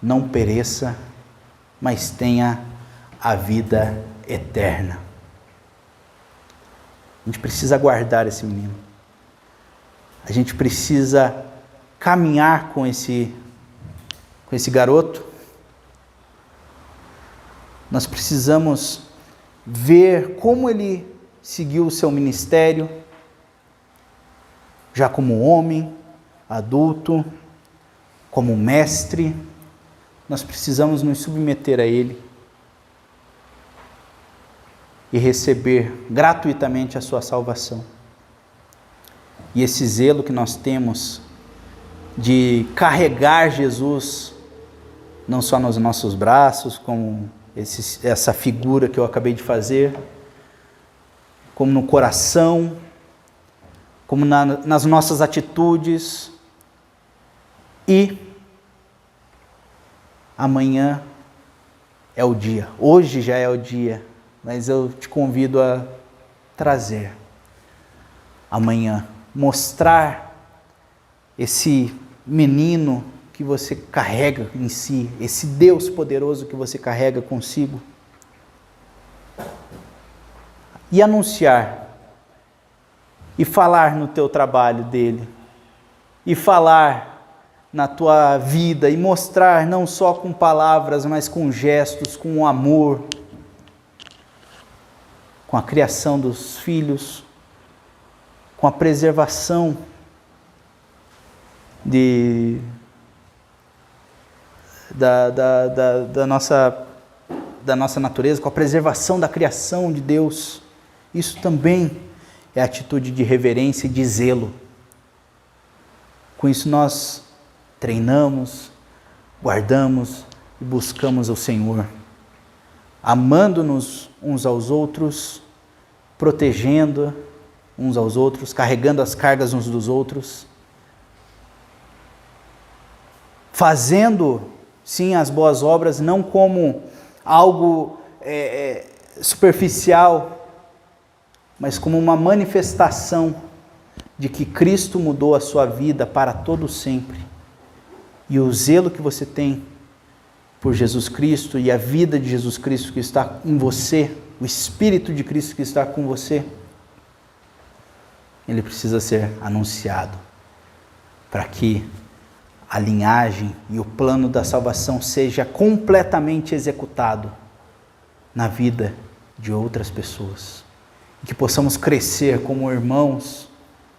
A: não pereça, mas tenha a vida eterna. A gente precisa guardar esse menino. A gente precisa caminhar com esse garoto. Nós precisamos ver como ele seguiu o seu ministério, já como homem, adulto, como mestre. Nós precisamos nos submeter a ele e receber gratuitamente a sua salvação. E esse zelo que nós temos de carregar Jesus, não só nos nossos braços, como essa figura que eu acabei de fazer, como no coração, como nas nossas atitudes. E amanhã é o dia, hoje já é o dia, mas eu te convido a trazer amanhã, mostrar esse menino que você carrega em si, esse Deus poderoso que você carrega consigo, e anunciar, e falar no teu trabalho dele, e falar na tua vida, e mostrar não só com palavras, mas com gestos, com amor, com a criação dos filhos, com a preservação da nossa natureza, com a preservação da criação de Deus. Isso também é atitude de reverência e de zelo. Com isso nós treinamos, guardamos e buscamos o Senhor, amando-nos uns aos outros, protegendo uns aos outros, carregando as cargas uns dos outros, fazendo, sim, as boas obras, não como algo superficial, mas como uma manifestação de que Cristo mudou a sua vida para todo sempre. E o zelo que você tem por Jesus Cristo e a vida de Jesus Cristo que está em você, o Espírito de Cristo que está com você, ele precisa ser anunciado para que a linhagem e o plano da salvação seja completamente executado na vida de outras pessoas. E que possamos crescer como irmãos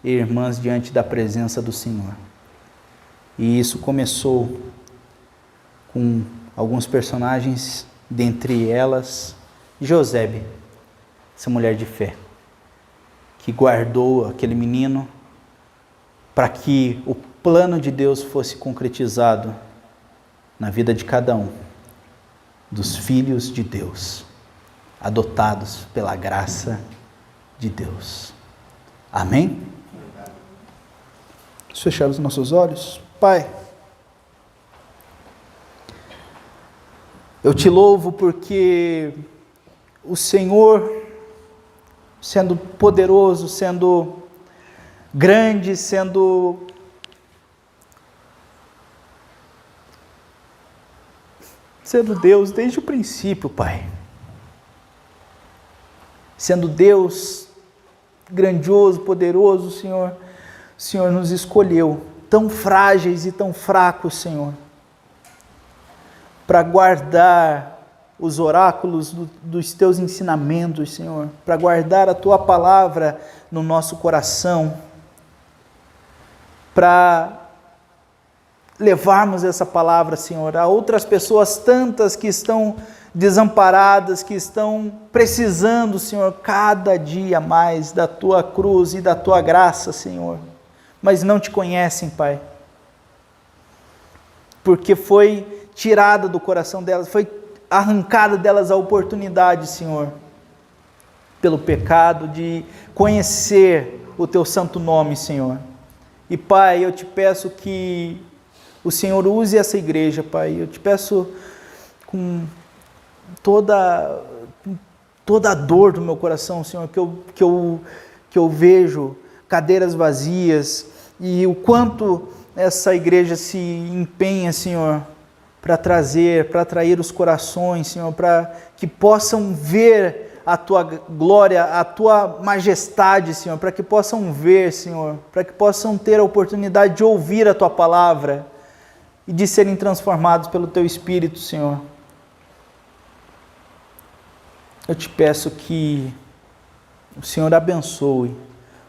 A: e irmãs diante da presença do Senhor. E isso começou com alguns personagens, dentre elas Josebe, essa mulher de fé, que guardou aquele menino para que o plano de Deus fosse concretizado na vida de cada um dos filhos de Deus, adotados pela graça de Deus. Amém? Vamos fechar os nossos olhos. Pai, Eu te louvo porque o Senhor, sendo poderoso, sendo grande, sendo Deus desde o princípio, Pai. Sendo Deus grandioso, poderoso, o Senhor nos escolheu, tão frágeis e tão fracos, Senhor, para guardar os oráculos dos teus ensinamentos, Senhor, para guardar a tua palavra no nosso coração, para levarmos essa palavra, Senhor, a outras pessoas tantas que estão desamparadas, que estão precisando, Senhor, cada dia mais da tua cruz e da tua graça, Senhor, mas não te conhecem, Pai, porque foi tirada do coração delas, foi arrancada delas a oportunidade, Senhor, pelo pecado de conhecer o teu santo nome, Senhor. E Pai, eu te peço que o Senhor use essa igreja, Pai, eu te peço com toda a dor do meu coração, Senhor, que eu vejo cadeiras vazias e o quanto essa igreja se empenha, Senhor, para atrair os corações, Senhor, para que possam ver a Tua glória, a Tua majestade, Senhor, para que possam ver, Senhor, para que possam ter a oportunidade de ouvir a Tua palavra e de serem transformados pelo Teu Espírito, Senhor. Eu te peço que o Senhor abençoe,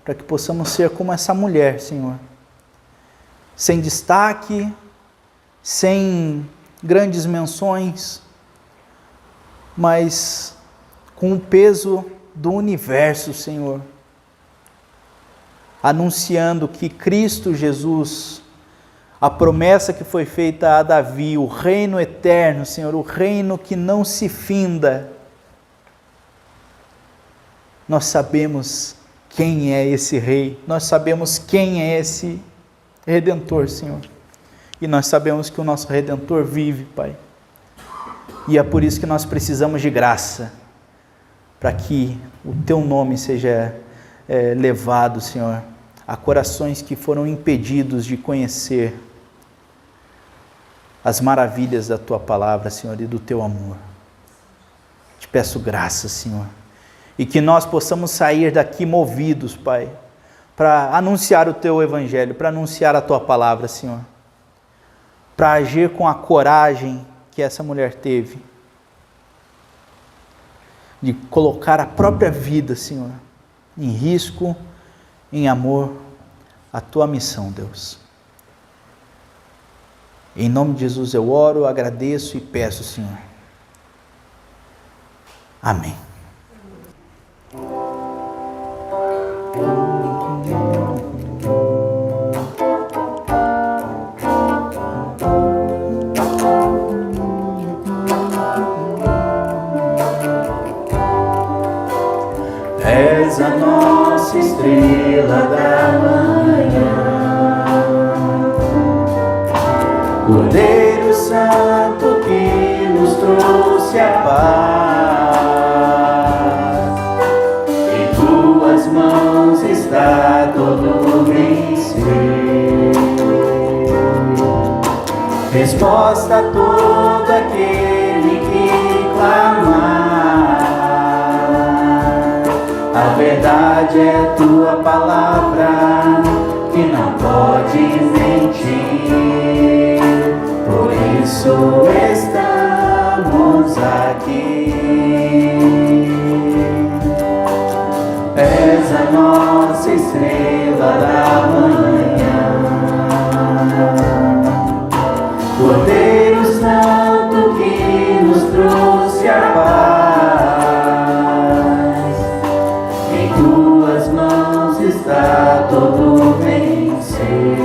A: para que possamos ser como essa mulher, Senhor, sem destaque, sem grandes menções, mas com o peso do universo, Senhor, anunciando que Cristo Jesus, a promessa que foi feita a Davi, o reino eterno, Senhor, o reino que não se finda, nós sabemos quem é esse rei, nós sabemos quem é esse Redentor, Senhor. E nós sabemos que o nosso Redentor vive, Pai. E é por isso que nós precisamos de graça, para que o Teu nome seja levado, Senhor, a corações que foram impedidos de conhecer as maravilhas da Tua palavra, Senhor, e do Teu amor. Te peço graça, Senhor, e que nós possamos sair daqui movidos, Pai, para anunciar o Teu Evangelho, para anunciar a Tua palavra, Senhor, para agir com a coragem que essa mulher teve, de colocar a própria vida, Senhor, em risco, em amor, a Tua missão, Deus. Em nome de Jesus eu oro, agradeço e peço, Senhor. Amém.
C: És a nossa estrela da manhã, Cordeiro Santo que nos trouxe a paz. Em Tuas mãos está todo vencer, resposta a todo aquele que clamar. A verdade é Tua palavra, que não pode mentir. Por isso estamos aqui. És a nossa estrela da manhã, Cordeiro Santo que nos trouxe a paz. Em Tuas mãos está todo vencer,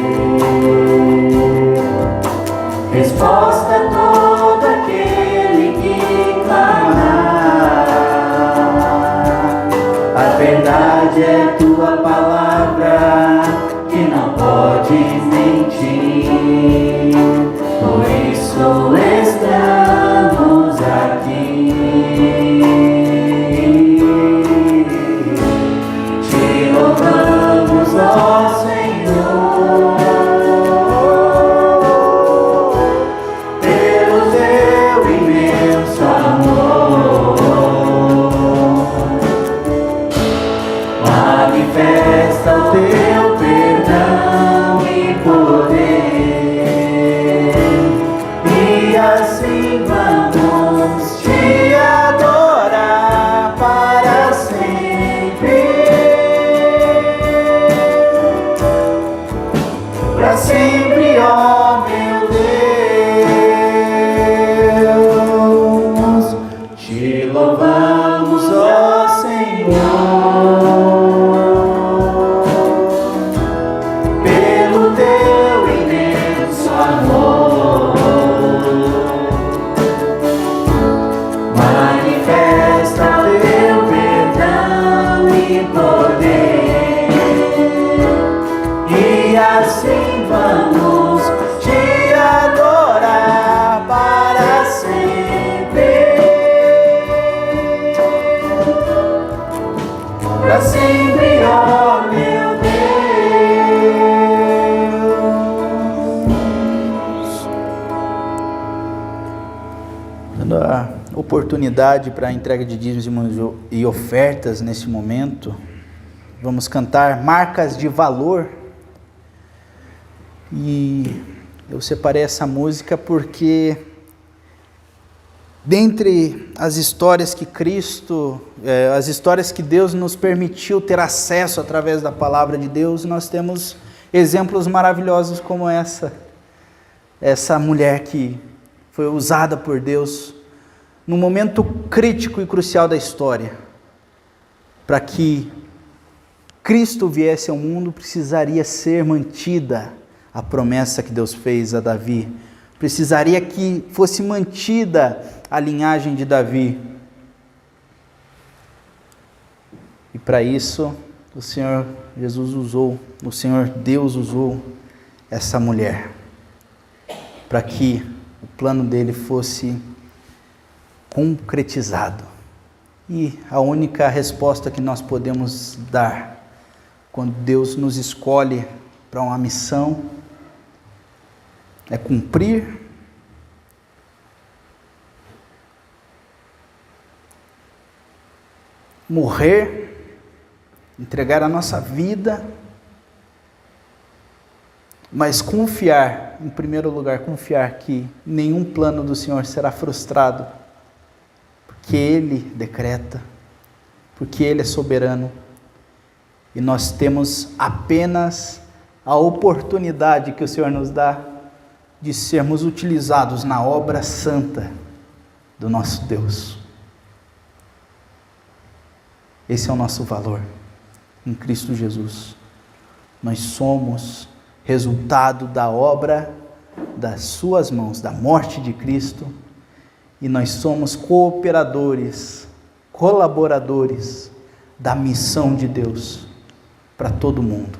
C: resposta a todo aquele que clamar. assim vamos te adorar para sempre. Para sempre, ó meu Deus, te louvamos, ó Senhor, pelo teu imenso amor. Manifesta teu perdão e poder, e assim vamos te adorar para sempre. Para sempre, ó meu Deus.
A: Dando a oportunidade para a entrega de dízimos e ofertas nesse momento, vamos cantar Marcas de Valor. E eu separei essa música porque, dentre as histórias que as histórias que Deus nos permitiu ter acesso através da palavra de Deus, nós temos exemplos maravilhosos como essa mulher que foi usada por Deus num momento crítico e crucial da história. Para que Cristo viesse ao mundo, precisaria ser mantida a promessa que Deus fez a Davi. Precisaria que fosse mantida a linhagem de Davi. E para isso, o Senhor Deus usou essa mulher, para que o plano dele fosse concretizado. E a única resposta que nós podemos dar quando Deus nos escolhe para uma missão é cumprir, morrer, entregar a nossa vida, mas confiar, em primeiro lugar, confiar que nenhum plano do Senhor será frustrado, porque Ele decreta, porque Ele é soberano, e nós temos apenas a oportunidade que o Senhor nos dá de sermos utilizados na obra santa do nosso Deus. Esse é o nosso valor em Cristo Jesus. Nós somos resultado da obra das suas mãos, da morte de Cristo, e nós somos cooperadores, colaboradores da missão de Deus para todo mundo.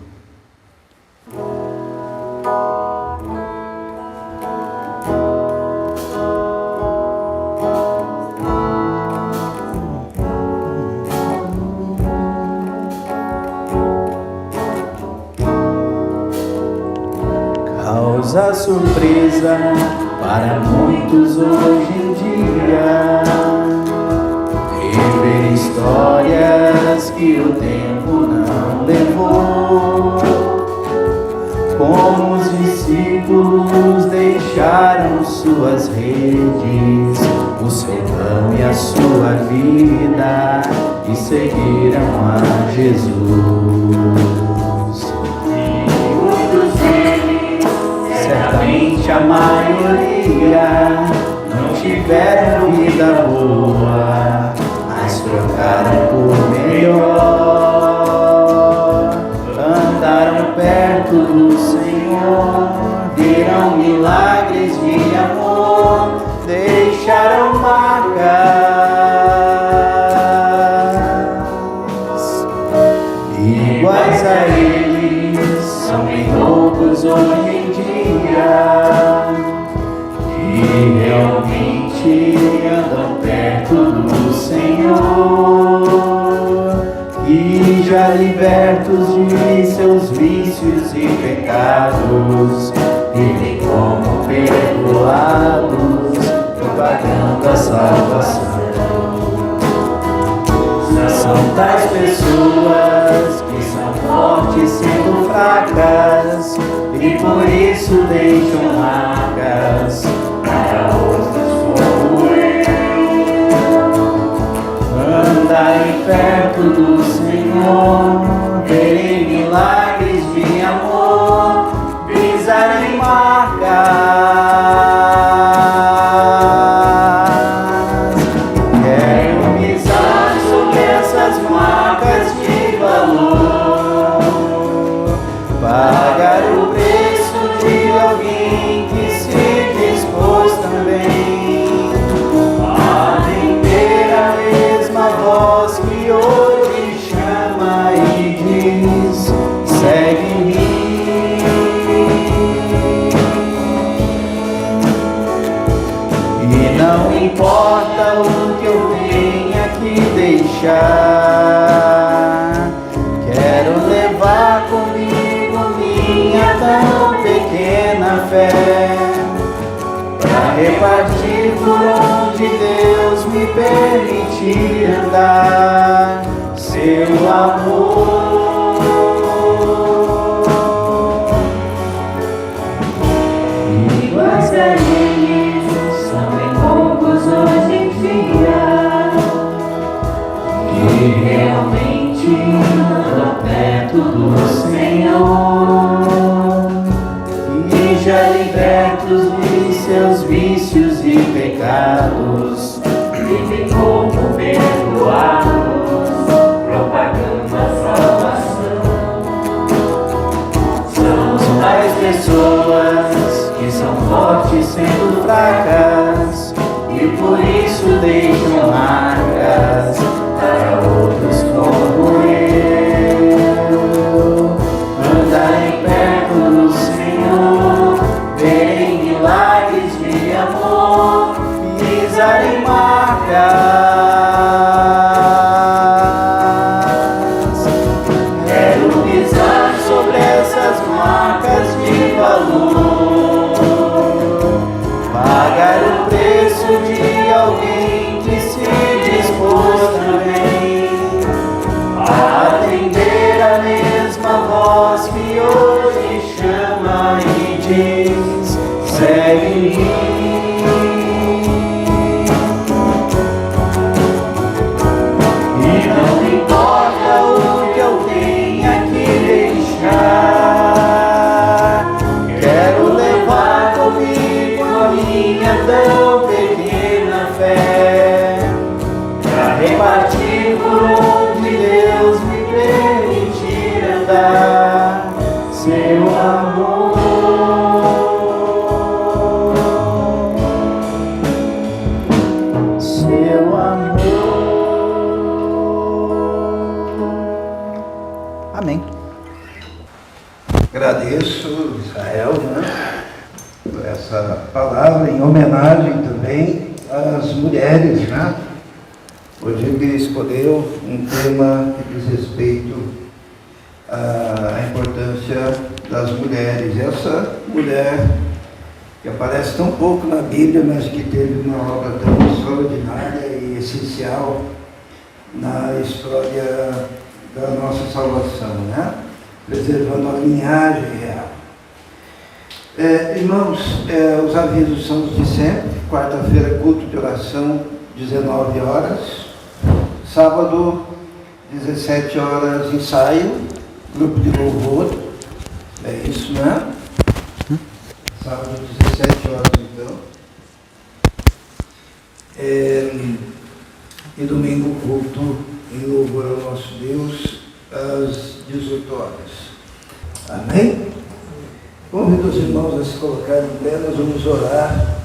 C: Causa surpresa para muitos hoje em dia rever histórias que o tempo não levou. Como os discípulos deixaram suas redes, o seu pão e a sua vida, e seguiram a Jesus. Certamente a maioria não tiveram vida boa, mas trocaram por melhor. Andaram perto do Senhor, viram milagres de amor, deixaram marcas iguais a eles. São bem poucos hoje em dia que realmente andam perto do Senhor, e já libertos de seus vícios e pecados, vivem como perdoados, propagando a salvação. São tais pessoas que são fortes sendo fracas, e por isso deixam marcas para outros Não importa o que eu tenha que deixar, quero levar comigo minha tão pequena fé, pra repartir por onde Deus me permitir andar. Seu amor,
D: iguais a eles, são bem poucos hoje em dia, que realmente andam perto do Senhor,
C: e já libertos de seus vícios e pecados,
D: vivem como perdoados, propagando a salvação. São
C: tais pessoas que são fortes sendo fracas, e por isso deixam marcas para outros como eu. Andarem perto do Senhor, verem milagres de amor, pisarem marcas. Quero pisar sobre essas marcas de valor, pagar o preço de alguém que se dispôs também a atender a mesma voz que hoje chama e diz: segue-me. E não importa o que eu tenha que deixar, quero levar comigo a minha tão pequena fé, pra repartir por onde Deus me permitir andar. Seu amor, seu amor.
A: Amém.
E: Agradeço, Israel, por essa palavra, em homenagem também às mulheres, Hoje ele escolheu um tema que diz respeito à importância das mulheres. Essa mulher que aparece tão pouco na Bíblia, mas que teve uma obra tão extraordinária e essencial na história da nossa salvação, preservando a linhagem real. Irmãos, os avisos são os de sempre. Quarta-feira, culto de oração, 19 horas. Sábado, 17 horas, ensaio, grupo de louvor. É isso, Sábado, 17 horas, então. E domingo, culto em louvor ao nosso Deus, às 18 horas. Amém? Convido os irmãos a se colocarem em pé, nós vamos orar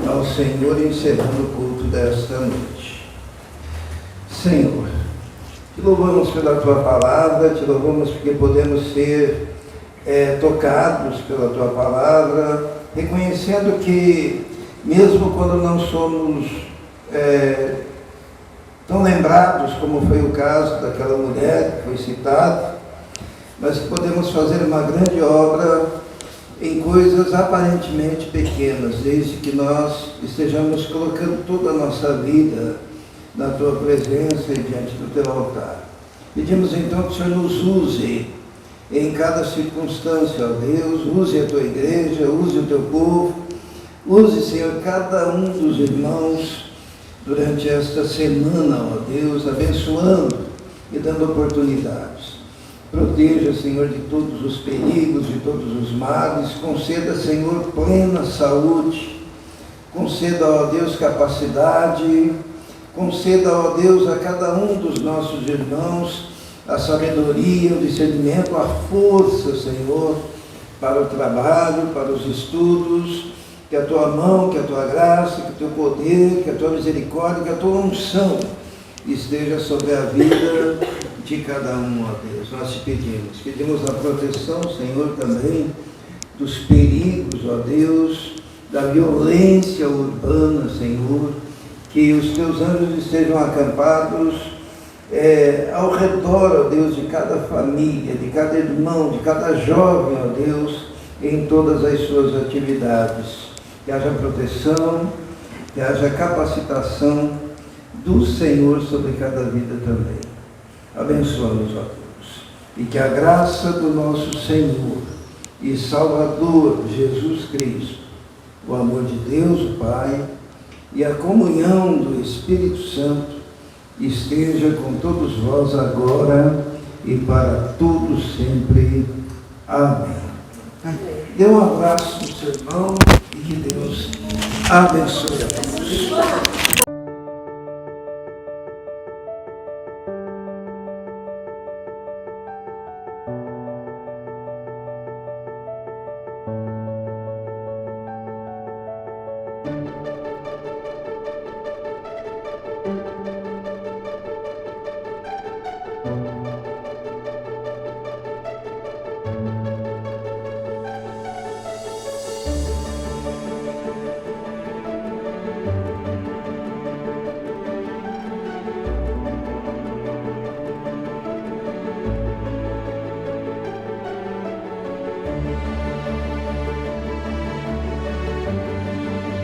E: ao Senhor, encerrando o culto desta noite. Senhor, te louvamos pela Tua palavra, te louvamos porque podemos ser tocados pela Tua palavra, reconhecendo que, mesmo quando não somos tão lembrados como foi o caso daquela mulher que foi citada, mas que podemos fazer uma grande obra em coisas aparentemente pequenas, desde que nós estejamos colocando toda a nossa vida na Tua presença e diante do Teu altar. Pedimos então que o Senhor nos use em cada circunstância, ó Deus, use a Tua igreja, use o Teu povo, use, Senhor, cada um dos irmãos durante esta semana, ó Deus, abençoando e dando oportunidades. Proteja, Senhor, de todos os perigos, de todos os males. Conceda, Senhor, plena saúde. Conceda, ó Deus, capacidade. Conceda, ó Deus, a cada um dos nossos irmãos a sabedoria, o discernimento, a força, Senhor, para o trabalho, para os estudos. Que a Tua mão, que a Tua graça, que o Teu poder, que a Tua misericórdia, que a Tua unção esteja sobre a vida de cada um, ó Deus. Nós te pedimos. Pedimos a proteção, Senhor, também dos perigos, ó Deus, da violência urbana, Senhor, que os teus anjos estejam acampados ao redor, ó Deus, de cada família, de cada irmão, de cada jovem, ó Deus, em todas as suas atividades. Que haja proteção, que haja capacitação do Senhor sobre cada vida também. Abençoa-nos, ó Deus, e que a graça do nosso Senhor e Salvador Jesus Cristo, o amor de Deus, o Pai, e a comunhão do Espírito Santo esteja com todos vós agora e para todos sempre. Amém. Dê um abraço no seu irmão e que Deus abençoe a todos.